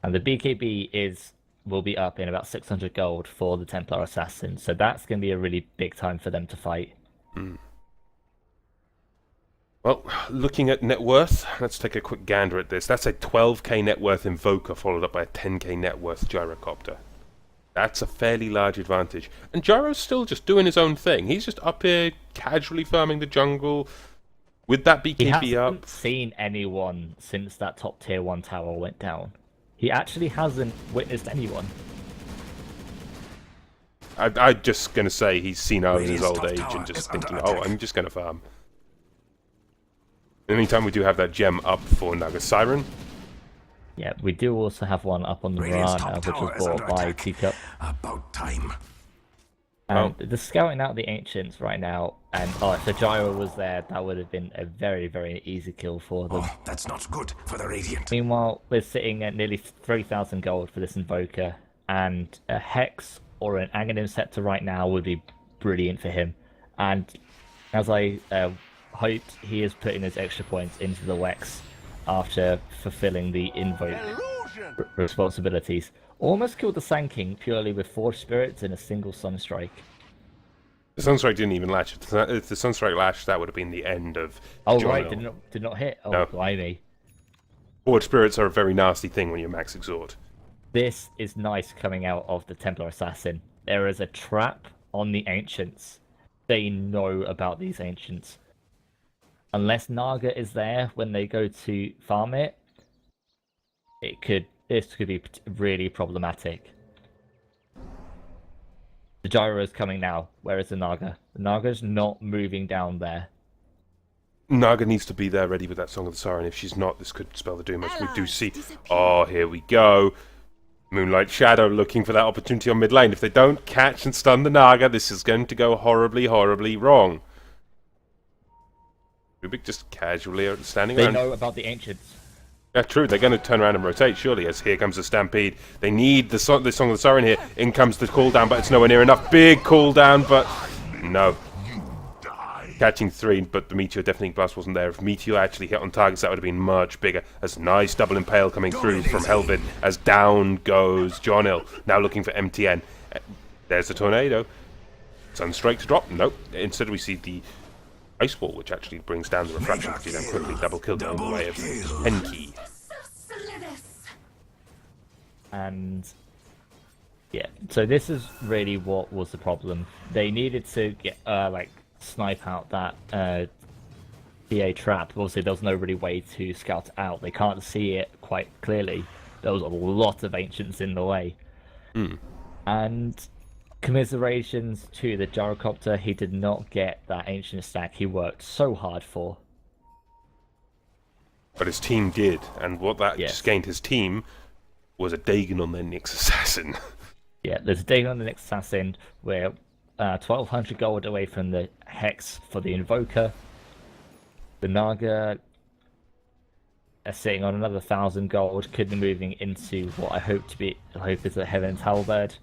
And the BKB will be up in about 600 gold for the Templar Assassin, so that's going to be a really big time for them to fight. Well, looking at net worth, let's take a quick gander at this. That's a 12k net worth Invoker followed up by a 10k net worth Gyrocopter. That's a fairly large advantage. And Gyro's still just doing his own thing. He's just up here casually farming the jungle with that He BKB hasn't up. seen anyone since that top tier 1 tower went down. He actually hasn't witnessed anyone. I'm just going to say he's seen out in his Radiant's old top age tower and just is under thinking, oh, attack. I'm just going to farm. In the meantime, we do have that gem up for Naga Siren. Yeah, we do also have one up on the Radiant's Mirana, top which tower was is bought under by attack. Teacup. About time. And they're scouting out the Ancients right now, and if the Gyro was there, that would have been a very, very easy kill for them. Oh, that's not good for the Radiant. Meanwhile, we're sitting at nearly 3,000 gold for this Invoker, and a Hex or an Aghanim Scepter right now would be brilliant for him. And as I hoped, he is putting those extra points into the Wex after fulfilling the Invoke responsibilities. Almost killed the Sand King purely with 4 spirits and a single Sunstrike. The Sunstrike didn't even latch. If the Sunstrike lashed, that would have been the end of Oh John right, Ill. did not hit. Oh No. blimey. Forward spirits are a very nasty thing when you're max exhort. This is nice coming out of the Templar Assassin. There is a trap on the Ancients. They know about these Ancients. Unless Naga is there when they go to farm it, this could be really problematic. The Gyro is coming now. Where is the Naga? The Naga's not moving down there. Naga needs to be there ready with that Song of the Siren. If she's not, this could spell the doom, as we do see. Oh, here we go. Moonlight Shadow looking for that opportunity on mid lane. If they don't catch and stun the Naga, this is going to go horribly, horribly wrong. Rubik just casually standing They around. know about the Ancients. Yeah, true. They're going to turn around and rotate, surely, as here comes the Stampede. They need the Song of the Siren here. In comes the cooldown, but it's nowhere near enough. Big cooldown, but no. Catching 3, but the Meteor Deafening Blast wasn't there. If Meteor actually hit on targets, that would have been much bigger. As nice double impale coming through from Helvid, as down goes John Ill. Now looking for MTN. There's the Tornado. Sunstrike to drop. Nope. Instead we see the Ice Wall, which actually brings down the refraction to then quickly double kill down the way of Henki. And yeah, so this is really what was the problem. They needed to get like snipe out that TA trap. Obviously, there was no really way to scout it out. They can't see it quite clearly. There was a lot of ancients in the way. And commiserations to the gyrocopter, he did not get that ancient stack he worked so hard for. But his team did, and what that Yes. just gained his team was a Dagon on their Nyx Assassin. Yeah, there's a Dagon on the next assassin. We're 1,200 gold away from the Hex for the Invoker. The Naga are sitting on another 1,000 gold, could be moving into what I hope is a Heaven's Halberd.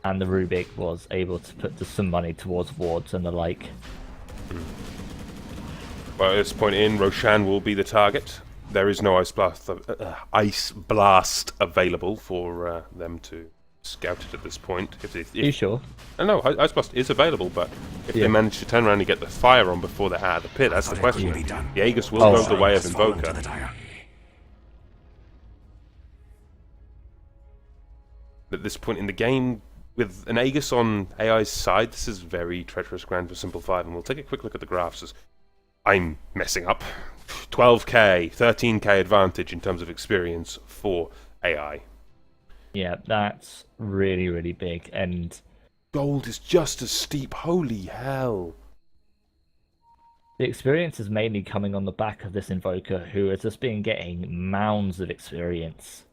And the Rubik was able to put some money towards wards and the like. Well, at this point in, Roshan will be the target. There is no ice blast available for them to scout it at this point. Are you sure? No, ice blast is available, but if they manage to turn around and get the fire on before they're out of the pit, that's the question. The Aegis will go the way of Invoker. At this point in the game, with an Aegis on AI's side, this is very treacherous ground for Simple 5, and we'll take a quick look at the graphs as I'm messing up. 12k, 13k advantage in terms of experience for AI. Yeah, that's really, really big. And Gold is just as steep, holy hell. the experience is mainly coming on the back of this Invoker, who has just been getting mounds of experience.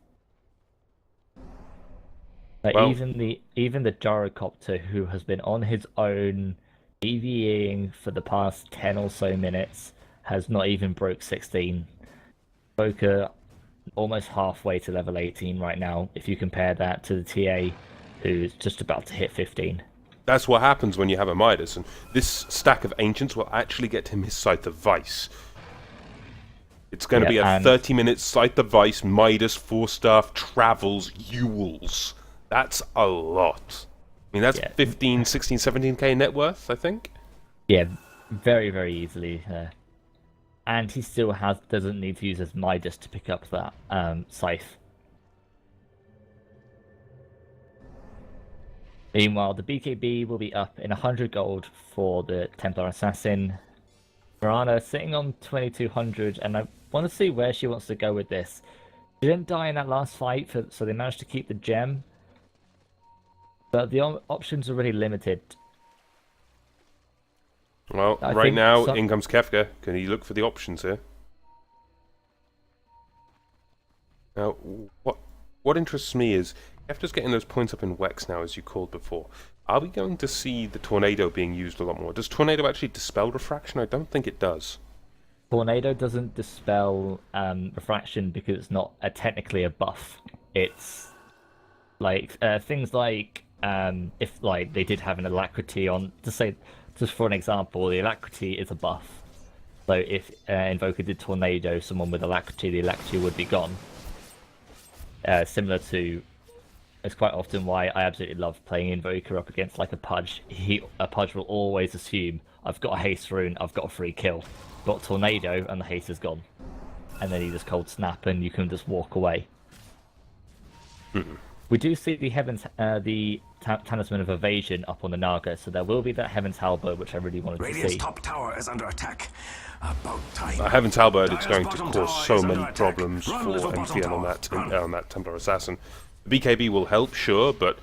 Like Well- even the gyrocopter, who has been on his own EVing for the past 10 or so minutes, has not even broke 16. Invoker almost halfway to level 18 right now, if you compare that to the TA, who's just about to hit 15. That's what happens when you have a Midas, and this stack of Ancients will actually get him his Scythe of Vice. It's going to be a and 30-minute Scythe of Vice, Midas, 4-staff, Travels, Yules. That's a lot. I mean, that's 15, 16, 17k net worth, I think. Yeah, very, very easily. And he still doesn't need to use his Midas to pick up that Scythe. Meanwhile, the BKB will be up in 100 gold for the Templar Assassin. Mirana sitting on 2200, and I want to see where she wants to go with this. She didn't die in that last fight, so they managed to keep the gem. But the options are really limited. Well, I right think now, some- in comes Kefka. Can you look for the options here? Now, what interests me is, Kefka's getting those points up in Wex now, as you called before. Are we going to see the Tornado being used a lot more? Does Tornado actually dispel Refraction? I don't think it does. Tornado doesn't dispel refraction because it's not technically a buff. It's like things like if like they did have an alacrity on, just for an example, the alacrity is a buff. So if Invoker did Tornado someone with alacrity, the alacrity would be gone. Similar to, it's quite often why I absolutely love playing Invoker up against like a Pudge. A Pudge will always assume, I've got a haste rune, I've got a free kill. Got Tornado and the haste is gone. And then you just cold snap and you can just walk away. We do see the Talisman of Evasion up on the Naga, so there will be that Heaven's Halberd, which I really wanted to Radiant's see. top tower is under attack. About time. Heaven's Halberd is Dire's going to bottom cause tower so is many under attack. problems Run, for little bottom MTN tower. on that Templar Assassin. The BKB will help, sure, but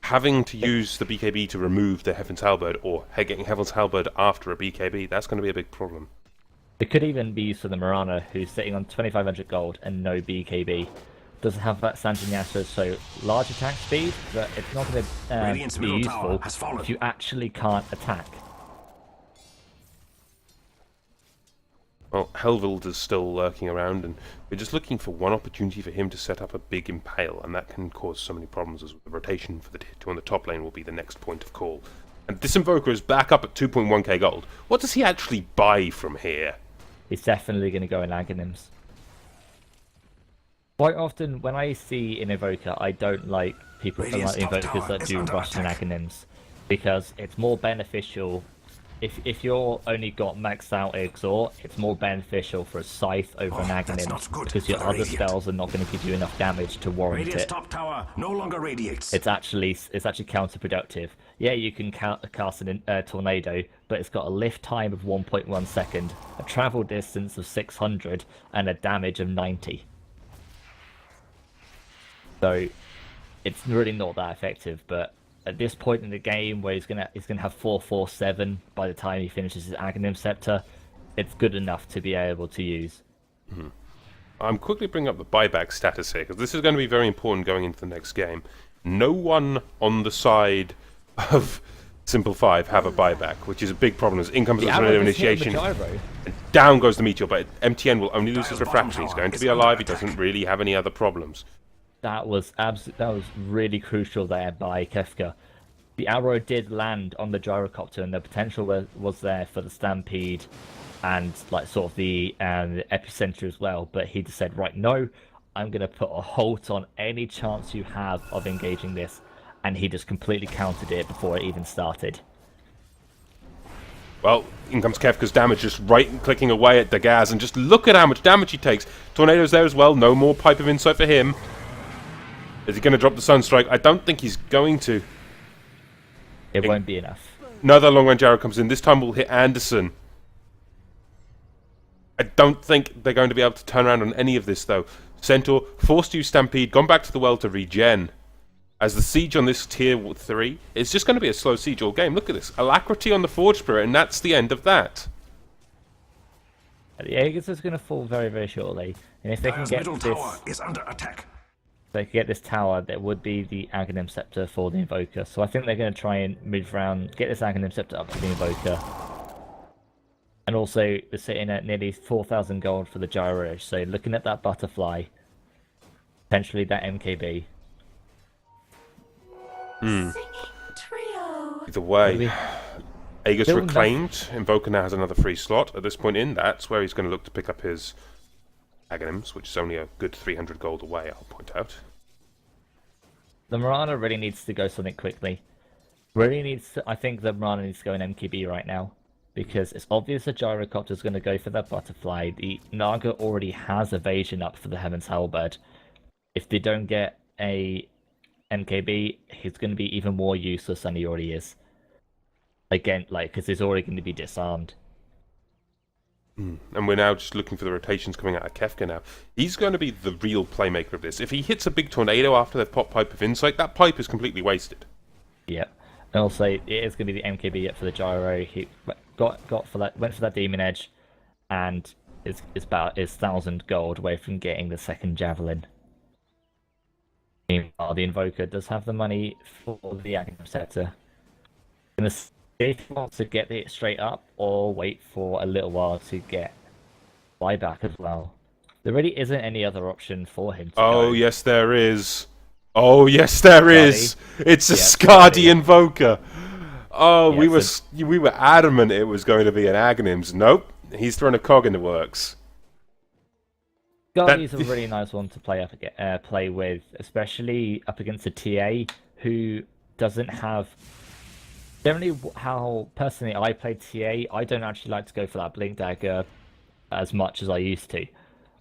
having to use the BKB to remove the Heaven's Halberd, or getting Heaven's Halberd after a BKB, that's going to be a big problem. It could even be used for the Mirana, who's sitting on 2500 gold and no BKB. Doesn't have that Sanjinyasa, so large attack speed, but it's not going to Radiant's be middle tower useful has fallen. if you actually can't attack. Well, Helvild is still lurking around, and we're just looking for one opportunity for him to set up a big impale, and that can cause so many problems, as the rotation for the tier 2 on the top lane will be the next point of call. And this Invoker is back up at 2.1k gold. What does he actually buy from here? He's definitely going to go in Aghanims. Quite often, when I see an Invoker, I don't like people Radiant's like top Invokers tower that is do under Rush and attack. Aghanims, because it's more beneficial if you're only got maxed out Exort, it's more beneficial for a Scythe over an that's Aghanim, not good because your for the other Radiant. spells are not going to give you enough damage to warrant Radiant's it. top tower no longer radiates. It's actually counterproductive. Yeah, you can cast a tornado, but it's got a lift time of 1.1 second, a travel distance of 600, and a damage of 90. So it's really not that effective. But at this point in the game, where he's gonna have 447 by the time he finishes his Aghanim Scepter, it's good enough to be able to use. I'm quickly bringing up the buyback status here, because this is going to be very important going into the next game. No one on the side of Simple 5 have a buyback, which is a big problem. As in comes the tornado initiation, and down goes the meteor, but MTN will only lose his refraction. He's going to be alive, he doesn't really have any other problems. That was really crucial there by Kefka. The arrow did land on the gyrocopter, and the potential was there for the stampede and like sort of the epicenter as well. But he just said, right, no, I'm going to put a halt on any chance you have of engaging this, and he just completely countered it before it even started. Well, in comes Kefka's damage, just right-clicking away at Dagaz, and just look at how much damage he takes. Tornado's there as well, no more Pipe of Insight for him. Is he going to drop the Sunstrike? I don't think he's going to. It won't be enough. Another long-range arrow comes in. This time we'll hit Anderson. I don't think they're going to be able to turn around on any of this, though. Centaur, forced to use Stampede, gone back to the well to regen. As the siege on this tier 3, it's just going to be a slow siege all game. Look at this. Alacrity on the Forge Spirit, and that's the end of that. The Aegis is going to fall very, very shortly. And if they can Dire's get middle this... tower is under attack. If they can get this tower, that would be the Aghanim Scepter for the Invoker. So I think they're going to try and move around, get this Aghanim Scepter up to the Invoker. And also, they're sitting at nearly 4,000 gold for the Gyro. So looking at that Butterfly, potentially that MKB. Singing trio. Either way, Aegis Still reclaimed. Invoker now has another free slot. At this point in, that's where he's going to look to pick up his Aghanims, which is only a good 300 gold away, I'll point out. The Mirana really needs to go something quickly. Really needs to, I think the Mirana needs to go in MKB right now. Because it's obvious the Gyrocopter is going to go for that Butterfly. The Naga already has evasion up for the Heaven's Halberd. If they don't get a MKB, he's going to be even more useless than he already is. Again, like, because he's already going to be disarmed. And we're now just looking for the rotations coming out of Kefka now. He's going to be the real playmaker of this. If he hits a big tornado after they've popped Pipe of Insight, that pipe is completely wasted. Yeah. And also, it is going to be the MKB up for the Gyro. He went for that Demon Edge, and is 1,000 gold away from getting the second Javelin. Meanwhile, the Invoker does have the money for the Aghanim Scepter. Gonna see if he wants to get it straight up, or wait for a little while to get buyback as well. There really isn't any other option for him to go. Yes, there is. Oh, yes, there is. It's a Yeah, Skadi Invoker. Oh, Yeah, we were adamant it was going to be an Aghanims. Nope, he's thrown a cog in the works. Skadi is a really nice one to play with, especially up against a TA who doesn't have. Generally, how personally I play TA, I don't actually like to go for that Blink Dagger as much as I used to.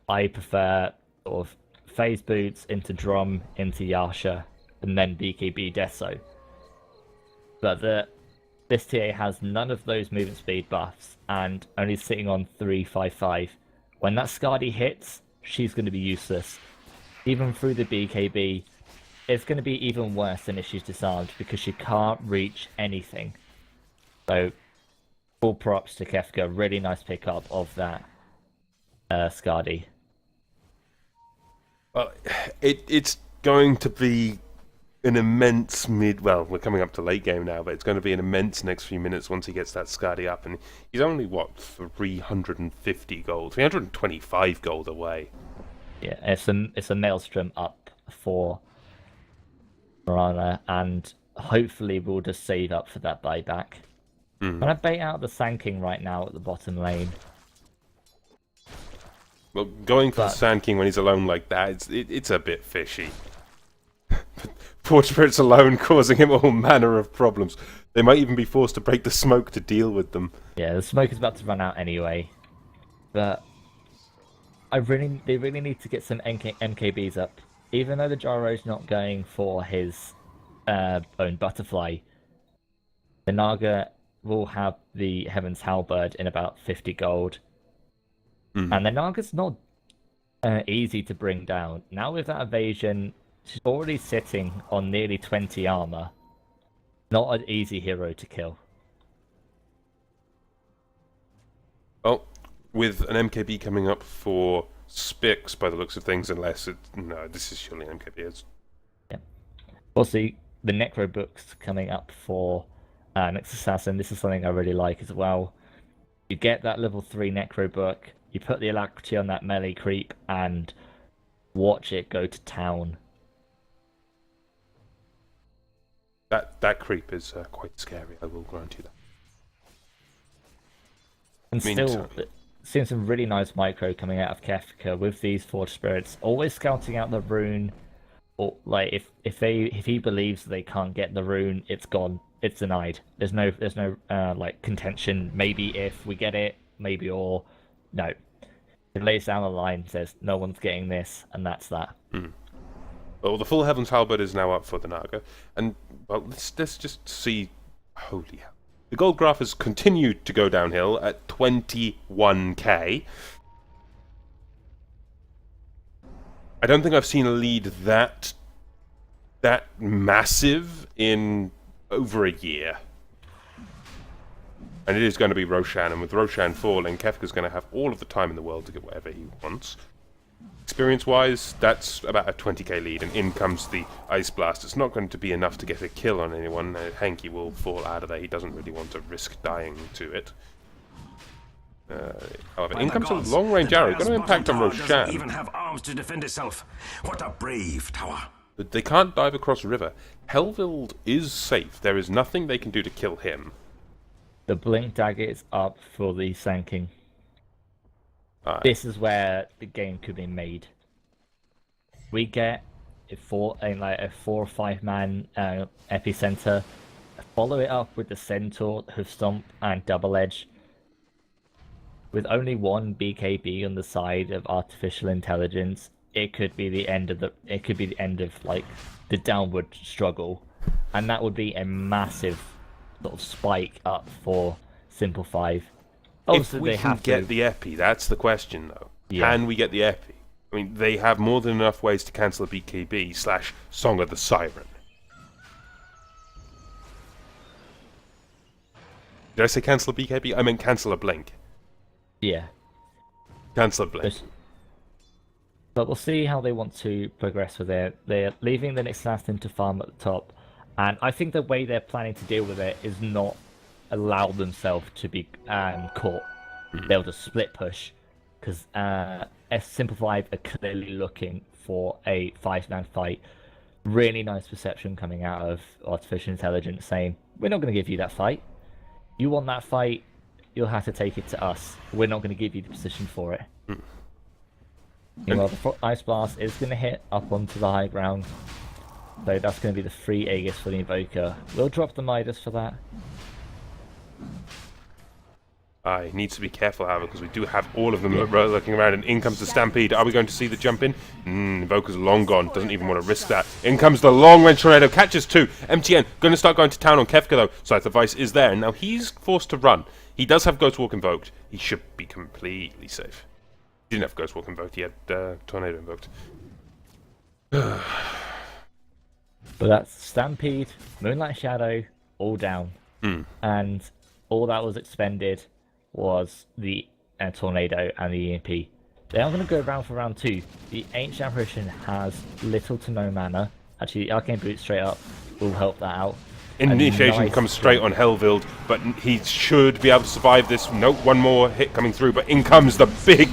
I prefer sort of phase boots into Drum, into Yasha, and then BKB Deso. But this TA has none of those movement speed buffs, and only sitting on 355. When that Skadi hits, she's going to be useless. Even through the BKB, it's going to be even worse than if she's disarmed, because she can't reach anything. So, full props to Kefka, really nice pickup of that Skadi. Well, it's going to be an immense well, we're coming up to late game now, but it's going to be an immense next few minutes once he gets that Skadi up, and he's only, what, 350 gold, 325 gold away. Yeah, it's a Maelstrom up for Mirana, and hopefully we'll just save up for that buyback. I'm going to bait out the Sand King right now at the bottom lane. Well, going for the Sand King when he's alone like that, it's a bit fishy. Forge Spirit's alone, causing him all manner of problems. They might even be forced to break the smoke to deal with them. Yeah, the smoke is about to run out anyway. But they really need to get some MKBs up. Even though the Gyro's not going for his own butterfly, the Naga will have the Heaven's Halberd in about 50 gold. And the Naga's not easy to bring down. Now with that evasion, she's already sitting on nearly 20 armor. Not an easy hero to kill. Well, with an MKB coming up for Spix, by the looks of things, unless it... No, this is surely an MKB. It's... Yeah. Also, the Necro books coming up for Next Assassin. This is something I really like as well. You get that level 3 Necro book, you put the alacrity on that melee creep, and watch it go to town. That creep is quite scary, I will grant you that. And still, seeing some really nice micro coming out of Kefka with these Forge Spirits, always scouting out the rune. Or like if he believes they can't get the rune, it's gone. It's denied. There's no like contention. Maybe if we get it, maybe, or no. It lays down the line, says no one's getting this, and that's that. Well, the full Heaven's Halberd is now up for the Naga, and well, let's just see. Holy hell! The gold graph has continued to go downhill at 21k. I don't think I've seen a lead that massive in over a year. And it is going to be Roshan, and with Roshan falling, Kefka's going to have all of the time in the world to get whatever he wants. Experience-wise, that's about a 20k lead, and in comes the Ice Blast. It's not going to be enough to get a kill on anyone. Hanky will fall out of there. He doesn't really want to risk dying to it. However, in comes a long-range arrow. Going to impact on Doesn't Roshan. even have arms to defend itself. What a brave tower. But they can't dive across the river. Helvild is safe. There is nothing they can do to kill him. The Blink Dagger is up for the Sand King. Aye. This is where the game could be made. We get a 4 or 5 man epicenter. Follow it up with the Centaur, Hoof Stomp, and Double Edge. With only one BKB on the side of artificial intelligence, it could be the end of like the downward struggle, and that would be a massive sort of spike up for Simple 5. Obviously, If we they can have get to. the epi, that's the question, though. Yeah. Can we get the epi? I mean, they have more than enough ways to cancel a BKB / Song of the Siren. Did I say cancel a BKB? I meant cancel a blink. Yeah. Cancel a blink. But we'll see how they want to progress with it. They're leaving the next assassin to farm at the top, and I think the way they're planning to deal with it is not allow themselves to be caught. They'll just split push, because Simple 5 are clearly looking for a 5-man fight. Really nice perception coming out of artificial intelligence saying, we're not going to give you that fight. You want that fight, you'll have to take it to us. We're not going to give you the position for it. Meanwhile, the Ice Blast is going to hit up onto the high ground. So that's going to be the free Aegis for the Invoker. We'll drop the Midas for that. I need to be careful, however, because we do have all of them looking around, and in comes the Stampede. Are we going to see the jump in? Invoker's long gone, doesn't even want to risk that. In comes the long-range tornado, catches 2. MTN, going to start going to town on Kefka, though. Scythe of Vice is there, and now he's forced to run. He does have Ghost Walk invoked. He should be completely safe. He didn't have Ghost Walk invoked, he had Tornado invoked. But that's Stampede, Moonlight Shadow, all down. And all that was expended was the Tornado and the EMP. They are going to go around for round 2. The Ancient Apparition has little to no mana. Actually, the Arcane Boot straight up will help that out. Initiation nice comes straight on Helvild, but he should be able to survive this. Nope, one more hit coming through, but in comes the big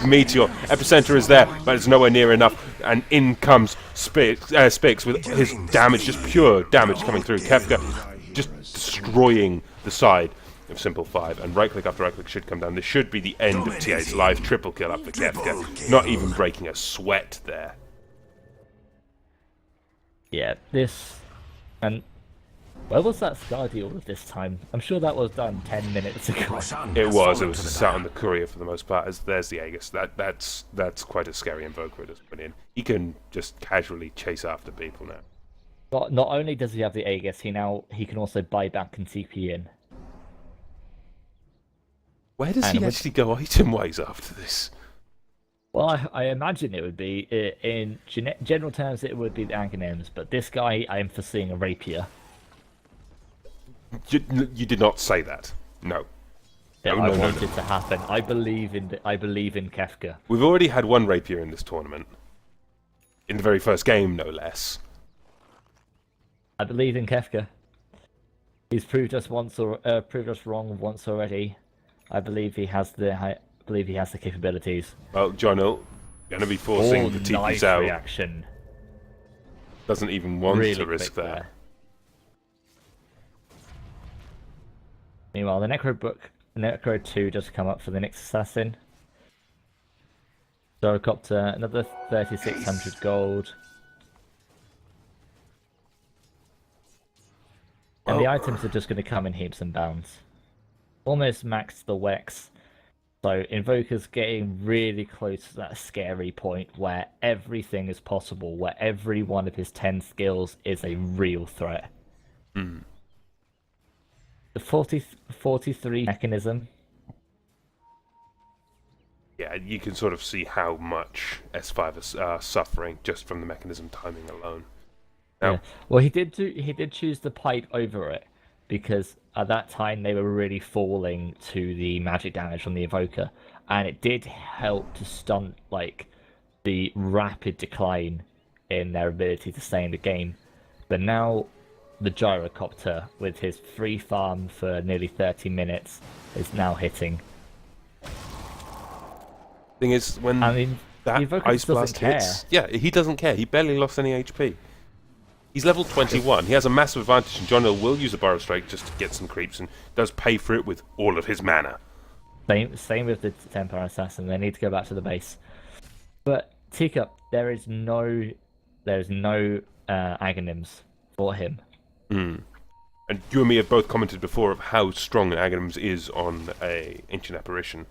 meteor. Epicenter is there, but it's nowhere near enough. And in comes Spix with his damage, just pure damage coming through. Kefka just destroying the side of Simple 5. And right-click after right-click should come down. This should be the end of TA's life. Triple kill up for Kefka. Not even breaking a sweat there. Yeah, this... And Where was that Scardy all of this time? I'm sure that was done 10 minutes ago. Roshan It has was. It fallen was to the sat dire. on the courier for the most part. There's the Aegis. That's quite a scary invoker it has put in. He can just casually chase after people now. Not only does he have the Aegis, he can also buy back and TP in. Where does And he with- actually go item-wise after this? Well, I imagine it would be, in general terms, it would be the Aghanims, but this guy, I am foreseeing a Rapier. You did not say that. No. That No, I no, no, want no. it to happen. I believe in Kefka. We've already had one rapier in this tournament. In the very first game, no less. I believe in Kefka. He's proved us wrong once already. I believe he has the capabilities. Well, Jono, gonna be forcing the TPs nice out. reaction. Doesn't even want Really to risk quick that. there. Meanwhile, the Necro 2 just come up for the next assassin. Gyrocopter, another 3,600 gold. And the Well- items are just going to come in heaps and bounds. Almost maxed the Wex. So Invoker's getting really close to that scary point where everything is possible, where every one of his 10 skills is a real threat. The 43 mechanism. Yeah, you can sort of see how much S5 is suffering just from the mechanism timing alone. Now, Yeah. Well, he did choose the pipe over it because at that time they were really falling to the magic damage from the Evoker, and it did help to stunt like the rapid decline in their ability to stay in the game. But now the Gyrocopter, with his free farm for nearly 30 minutes, is now hitting. thing is, when I mean, the that Evoker Ice doesn't Blast care. hits, yeah, he doesn't care. He barely lost any HP. He's level 21. He has a massive advantage, and John Hill will use a Burrow Strike just to get some creeps, and does pay for it with all of his mana. Same with the Templar Assassin. They need to go back to the base. But Teacup, there is no Aghanims for him. And you and me have both commented before of how strong an Aghanims is on a Ancient Apparition.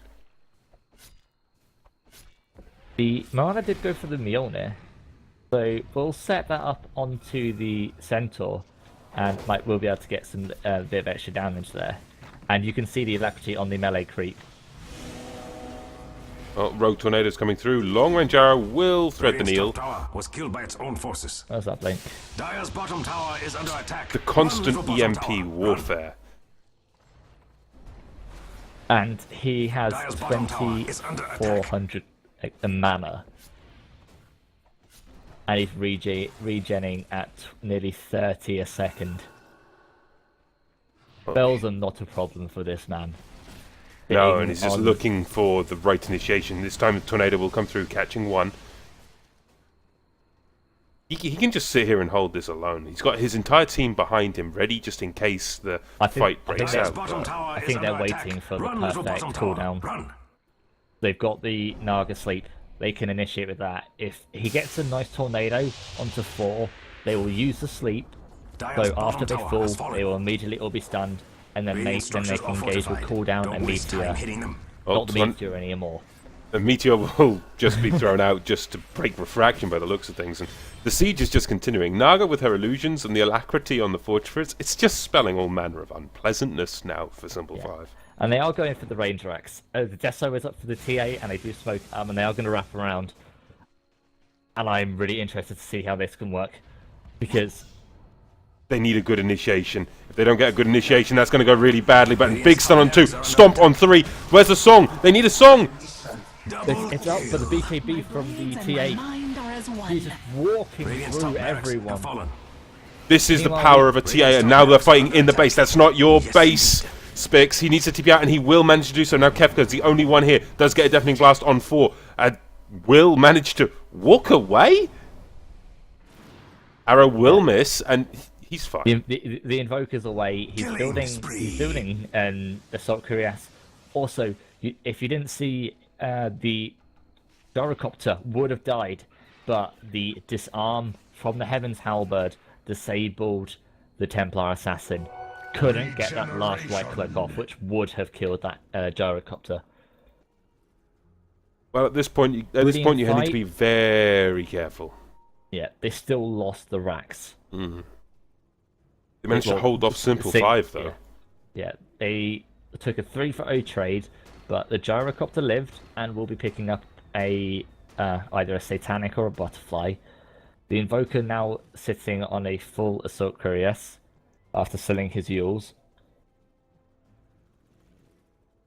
The Moana did go for the Mjolnir, so we'll set that up onto the Centaur, and we'll be able to get some bit of extra damage there. And you can see the alacrity on the melee creep. Well, Rogue Tornado's coming through. Long Range Arrow will thread the Radiant's needle. top tower was killed by its own forces. Where's that blink? Dire's bottom tower is under attack. The Run, constant little bottom EMP tower, run. warfare. And he has Dire's bottom tower is under attack. 2,400 mana. And he's regenning at nearly 30 a second. Spells are not a problem for this man. No, Sitting and he's just on- looking for the right initiation. This time the Tornado will come through, catching one. He can just sit here and hold this alone. He's got his entire team behind him, ready just in case the I think- fight I think breaks that's out. Bottom but- tower I is think they're under waiting attack. for the Run, little perfect bottom tower, cooldown. Run. They've got the Naga sleep. They can initiate with that. If he gets a nice tornado onto 4, they will use the sleep. Dire's So after bottom they tower fall, has fallen. they will immediately all be stunned, and then Radiant they structures can are engage with fortified. cooldown Don't and waste time meteor. hitting them. Oh, Not the so meteor anymore. the meteor will just be thrown out just to break refraction by the looks of things, and the siege is just continuing. Naga with her illusions and the alacrity on the fortress, it's just spelling all manner of unpleasantness now for Simple Yeah. 5. And they are going for the Ranger Axe. The Deso is up for the TA, and they do smoke and they are going to wrap around. And I'm really interested to see how this can work, because They need a good initiation. If they don't get a good initiation, that's going to go really badly. But big stun on 2, stomp on 3. Where's the song? They need a song! it's up for the BKB from the And my TA. mind are as one. He's just walking Radiant's through top barracks have everyone. fallen. This is the Meanwhile, power of a TA, and now they're fighting in the base. That's not your base, Spix. He needs to TP out, and he will manage to do so. Now Kefka's the only one here. Does get a deafening blast on 4. And will manage to walk away? Arrow will miss, and he's fine. The Invoker's away. He's building an Assault Cuirass. Also, if you didn't see, the Gyrocopter would have died, but the disarm from the Heaven's Halberd disabled the Templar Assassin couldn't get that last right click off, which would have killed that gyrocopter. Well, at this point, you need to be very careful. Yeah, they still lost the racks. Mm. They managed to hold off Simple 5, though. Yeah, they took a 3-for-0 trade, but the gyrocopter lived and will be picking up a either a Satanic or a Butterfly. The Invoker now sitting on a full Assault Cuirass after selling his Yules.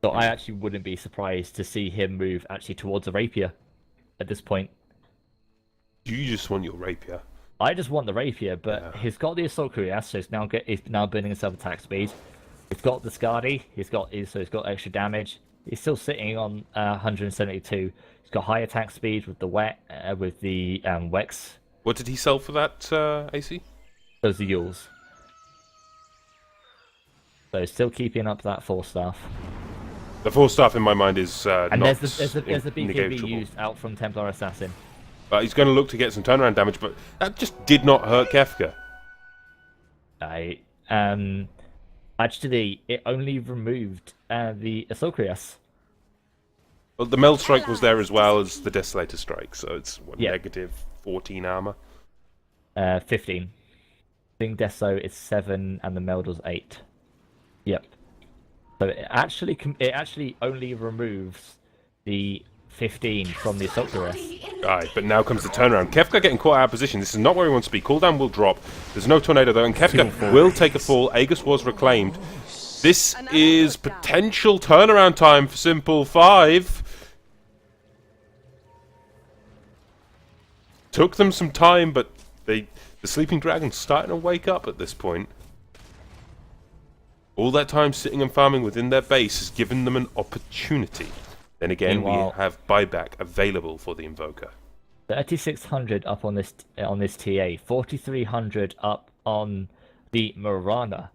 So I actually wouldn't be surprised to see him move actually towards a Rapier at this point. You just want your Rapier. I just want the Rapier, but he's got the Assault Cuirass, so he's now burning himself attack speed. He's got the Scardy, he's got extra damage. He's still sitting on 172. He's got high attack speed with the Wex. What did he sell for that, AC? Those are Yules. So still keeping up that 4-staff. The 4-staff in my mind is and not there's the BKB negotiable. used out from Templar Assassin. He's going to look to get some turnaround damage, but that just did not hurt Kefka. Actually, it only removed the Assault Cuirass. Well, the Meld Strike was there as well as the Desolator Strike, so it's negative 14 armor. 15. I think Deso is 7 and the Meld was 8. Yep. So it actually only removes the 15 from the Assault Cuirass. Alright, but now comes the turnaround. Kefka getting caught out of position. This is not where he wants to be. Cooldown will drop. There's no tornado though, and Kefka will take a fall. Aegis was reclaimed. This is potential turnaround time for Simple 5. Took them some time, but the Sleeping Dragon's starting to wake up at this point. All that time sitting and farming within their base has given them an opportunity. Then again, we have buyback available for the Invoker. 3,600 up on this TA, 4,300 up on the Marana.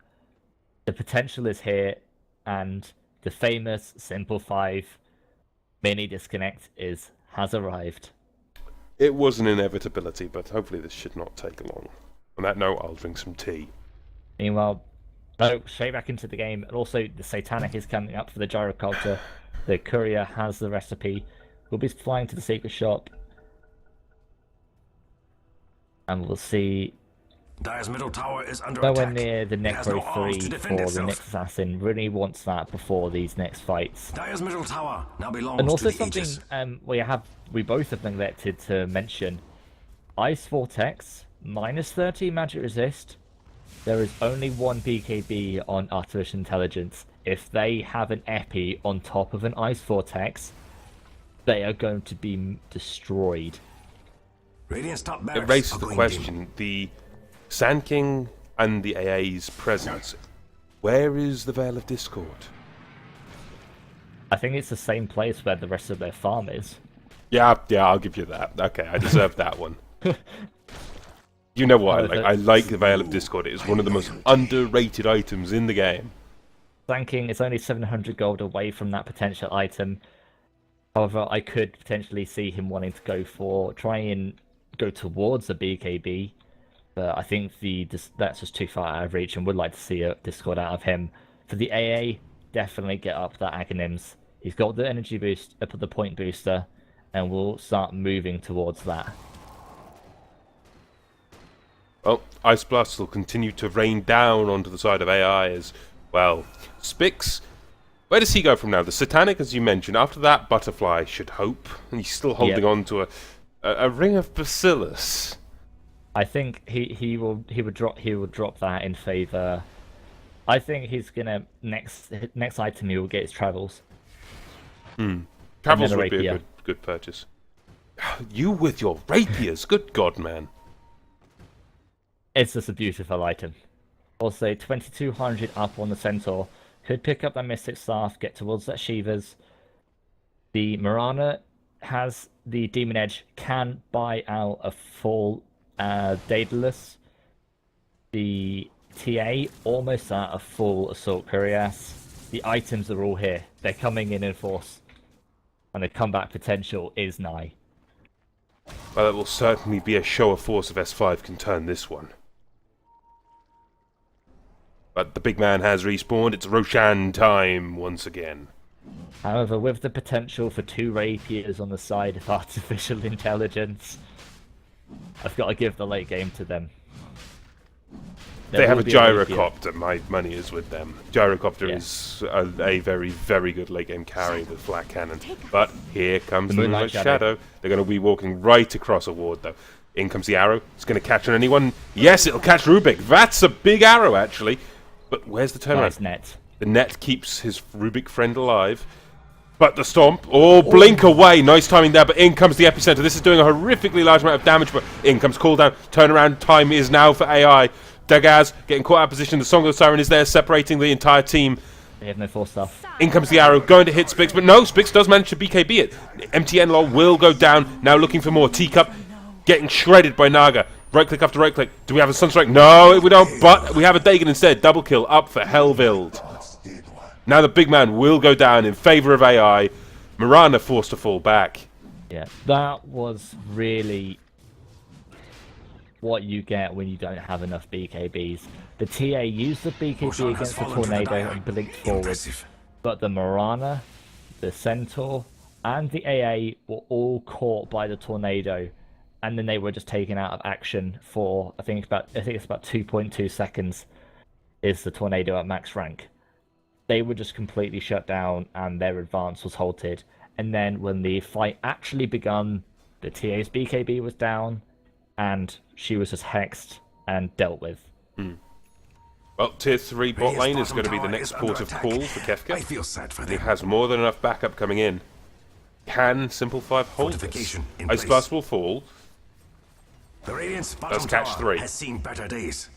The potential is here, and the famous Simple 5 mini disconnect has arrived. It was an inevitability, but hopefully this should not take long. On that note, I'll drink some tea. Meanwhile, straight back into the game, and also the Satanic is coming up for the Gyrocopter. The courier has the recipe. We'll be flying to the secret shop, and we'll see. Dire's middle tower is under nowhere attack. near the Necro 3 for itself. the next assassin. Really wants that before these next fights. Dire's middle tower now belongs And also to the something Aegis. we both have neglected to mention. Ice Vortex, minus 30 magic resist. There is only one BKB on Artificial Intelligence. If they have an Epi on top of an Ice Vortex, they are going to be destroyed. Radiant's top It barracks raises are the going question, dim. the Sand King and the AA's presence. Where is the Veil of Discord? I think it's the same place where the rest of their farm is. Yeah, I'll give you that. Okay, I deserve that one. You know what? I like the Veil of Discord. It is one of the most underrated items in the game. Thanking is only 700 gold away from that potential item. However, I could potentially see him wanting to try and go towards a BKB. But I think that's just too far out of reach, and would like to see a Discord out of him. For the AA, definitely get up that Aghanims. He's got the energy boost, the point booster, and we'll start moving towards that. Well, Ice Blast will continue to rain down onto the side of AI as well. Spix, where does he go from now? The Satanic, as you mentioned. After that, Butterfly should hope. And he's still holding on to a Ring of Bacillus. I think he will drop that in favor. I think he's gonna next item he will get is Travels. Travels would be a good purchase. You with your rapiers, good God, man. It's just a beautiful item. Also, 2,200 up on the Centaur. Could pick up that Mystic Staff, get towards that Shivas. The Marana has the Demon Edge, can buy out a full Daedalus. The TA almost at a full Assault Cuirass. The items are all here. They're coming in force. And the comeback potential is nigh. Well, it will certainly be a show of force if S5 can turn this one. But the big man has respawned. It's Roshan time once again. However, with the potential for 2 rapiers on the side of artificial intelligence, I've got to give the late game to them. They have a rapier. gyrocopter. My money is with them. Gyrocopter is a very, very good late game carry with flat cannon. But here comes the Moonlight Shadow. They're going to be walking right across a ward, though. In comes the arrow. It's going to catch on anyone. Yes, it'll catch Rubik. That's a big arrow, actually. But where's the turnaround? Nice net. The net keeps his Rubik friend alive. But the stomp, blink away. Nice timing there, but in comes the epicenter. This is doing a horrifically large amount of damage, but in comes cooldown. Turnaround time is now for AI. Dagaz getting caught out of position. The Song of the Siren is there, separating the entire team. They have no 4 stuff. In comes the arrow, going to hit Spix, but no, Spix does manage to BKB it. MTN lol will go down, now looking for more. Teacup getting shredded by Naga. Right click after right click. Do we have a Sunstrike? No, we don't, but we have a Dagon instead. Double kill up for Helvild. Now the big man will go down in favor of AI. Mirana forced to fall back. Yeah, that was really what you get when you don't have enough BKBs. The TA used the BKB against the Tornado and blinked forward, but the Mirana, the Centaur, and the AA were all caught by the Tornado, and then they were just taken out of action for I think it's about 2.2 seconds. Is the Tornado at max rank? They were just completely shut down, and their advance was halted. And then when the fight actually begun, the TA's BKB was down, and she was just hexed and dealt with. Well, tier 3 bot lane is going to be the next port of call for Kefka. I feel sad for He them. has more than enough backup coming in. Can Simple 5 hold this? Fortification in Ice place. Blast will fall. The Radiant's Does bottom catch tower 3. has seen better days.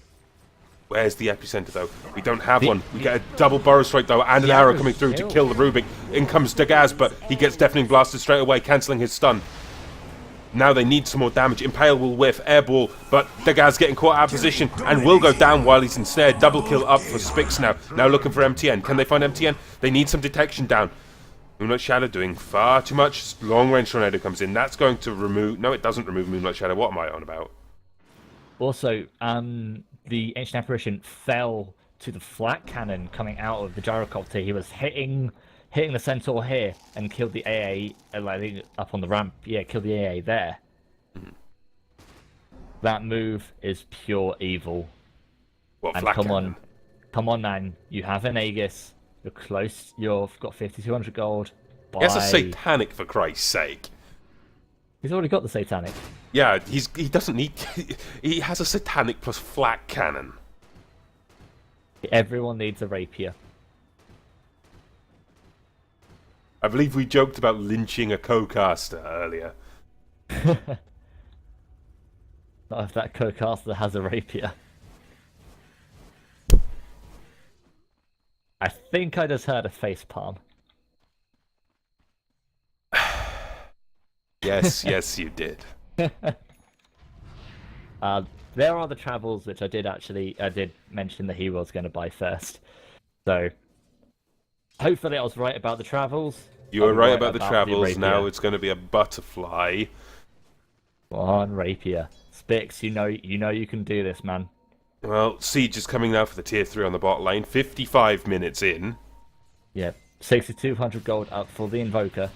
Where's the epicenter, though? We don't have one. We get a double Burrow Strike, though, and an arrow coming through to kill the Rubik. In comes Dagaz, but he gets Deafening Blasted straight away, cancelling his stun. Now they need some more damage. Impale will whiff, airball, but Dagaz getting caught out of position and will go down while he's ensnared. Double kill up for Spix now. Now looking for MTN. Can they find MTN? They need some detection down. Moonlight Shadow doing far too much. Long range Tornado comes in. That's going to remove... No, it doesn't remove Moonlight Shadow. What am I on about? Also, the Ancient Apparition fell to the flat cannon coming out of the gyrocopter. He was hitting the Centaur here and killed the AA, I think up on the ramp. Yeah, killed the AA there. That move is pure evil. What, And flat come cannon? on, man. You have an Aegis. You're close. You've got 5,200 gold. That's a satanic, for Christ's sake. He's already got the Satanic. Yeah, he doesn't need... He has a satanic plus flat cannon. Everyone needs a rapier. I believe we joked about lynching a co-caster earlier. Not if that co-caster has a rapier. I think I just heard a face palm. Yes, yes, you did. There are the travels, which I did mention that he was going to buy first. So, hopefully I was right about the travels. You were right about the the travels. rapier. Now it's going to be a butterfly. One rapier. Spix, you know you can do this, man. Well, Siege is coming now for the tier 3 on the bot lane. 55 minutes in. Yep. 6,200 gold up for the Invoker.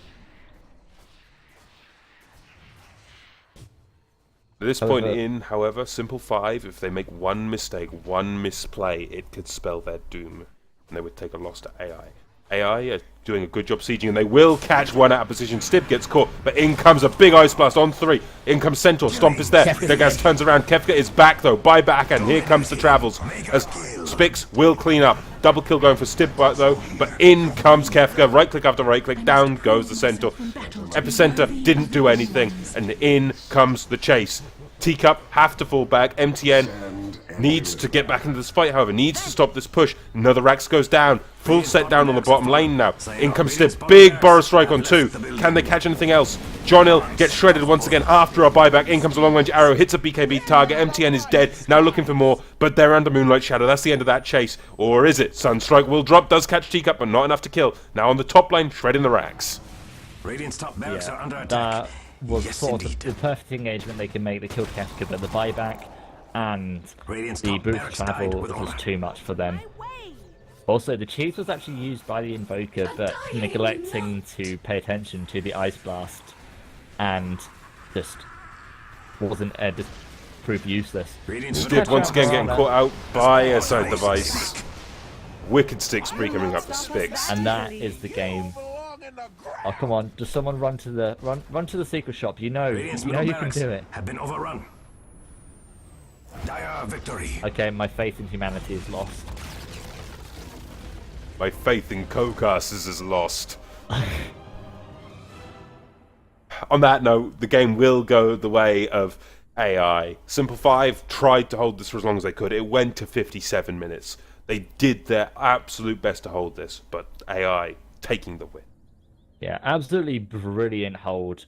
At this point in, however, Simple 5, if they make one mistake, one misplay, it could spell their doom. And they would take a loss to AI. AI are doing a good job sieging, and they will catch one out of position. Stib gets caught, but in comes a big Ice Blast on 3. In comes Centaur, Stomp is there. Dagaz turns around, Kefka is back though, by back, and here comes the travels. As Spix will clean up. Double kill going for Stib though, but in comes Kefka, right click after right click, down goes the Centaur. Epicenter didn't do anything, and in comes the chase. Teacup have to fall back. MTN needs to get back into this fight, however, needs to stop this push. Another Rax goes down. Full set down on the bottom lane now. In comes Stib. Big Burrow Strike on 2. Can they catch anything else? John Hill gets shredded once again after a buyback. In comes a long range arrow. Hits a BKB target. MTN is dead. Now looking for more, but they're under Moonlight Shadow. That's the end of that chase. Or is it? Sunstrike will drop. Does catch Teacup, but not enough to kill. Now on the top lane, shredding the Rax. Radiant's top barracks are under attack. That was Yes, sort indeed. of the perfect engagement they can make. They killed Kefka, but the buyback and Radiant's the top boost barracks died travel with was honor. too much for them. Also, the cheese was actually used by the Invoker, but neglecting to pay attention to the Ice Blast, and just wasn't just proved useless. Radiant's He did once again getting Mirana. caught out by a side device. Wicked stick spree coming up for Spix. And that is the game. Oh come on! Does someone run to the secret shop? You know Radiant's you middle can barracks do it. have been overrun. Dire victory. Okay, my faith in humanity is lost. My faith in co-casters is lost. On that note, the game will go the way of AI. Simple 5 tried to hold this for as long as they could. It went to 57 minutes. They did their absolute best to hold this, but AI taking the win. Yeah, absolutely brilliant hold.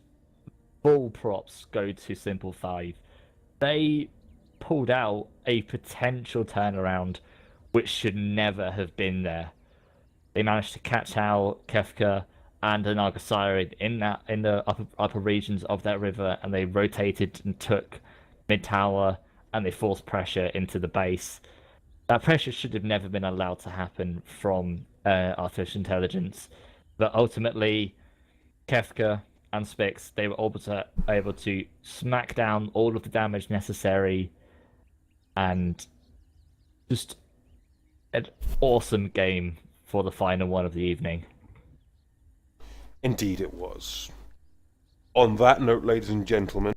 Full props go to Simple 5. They pulled out a potential turnaround which should never have been there. They managed to catch out Kefka and an Argosiren in the upper regions of that river, and they rotated and took mid tower, and they forced pressure into the base. That pressure should have never been allowed to happen from artificial intelligence, but ultimately, Kefka and Spix, they were able to smack down all of the damage necessary, and just an awesome game for the final one of the evening. Indeed it was. On that note, ladies and gentlemen,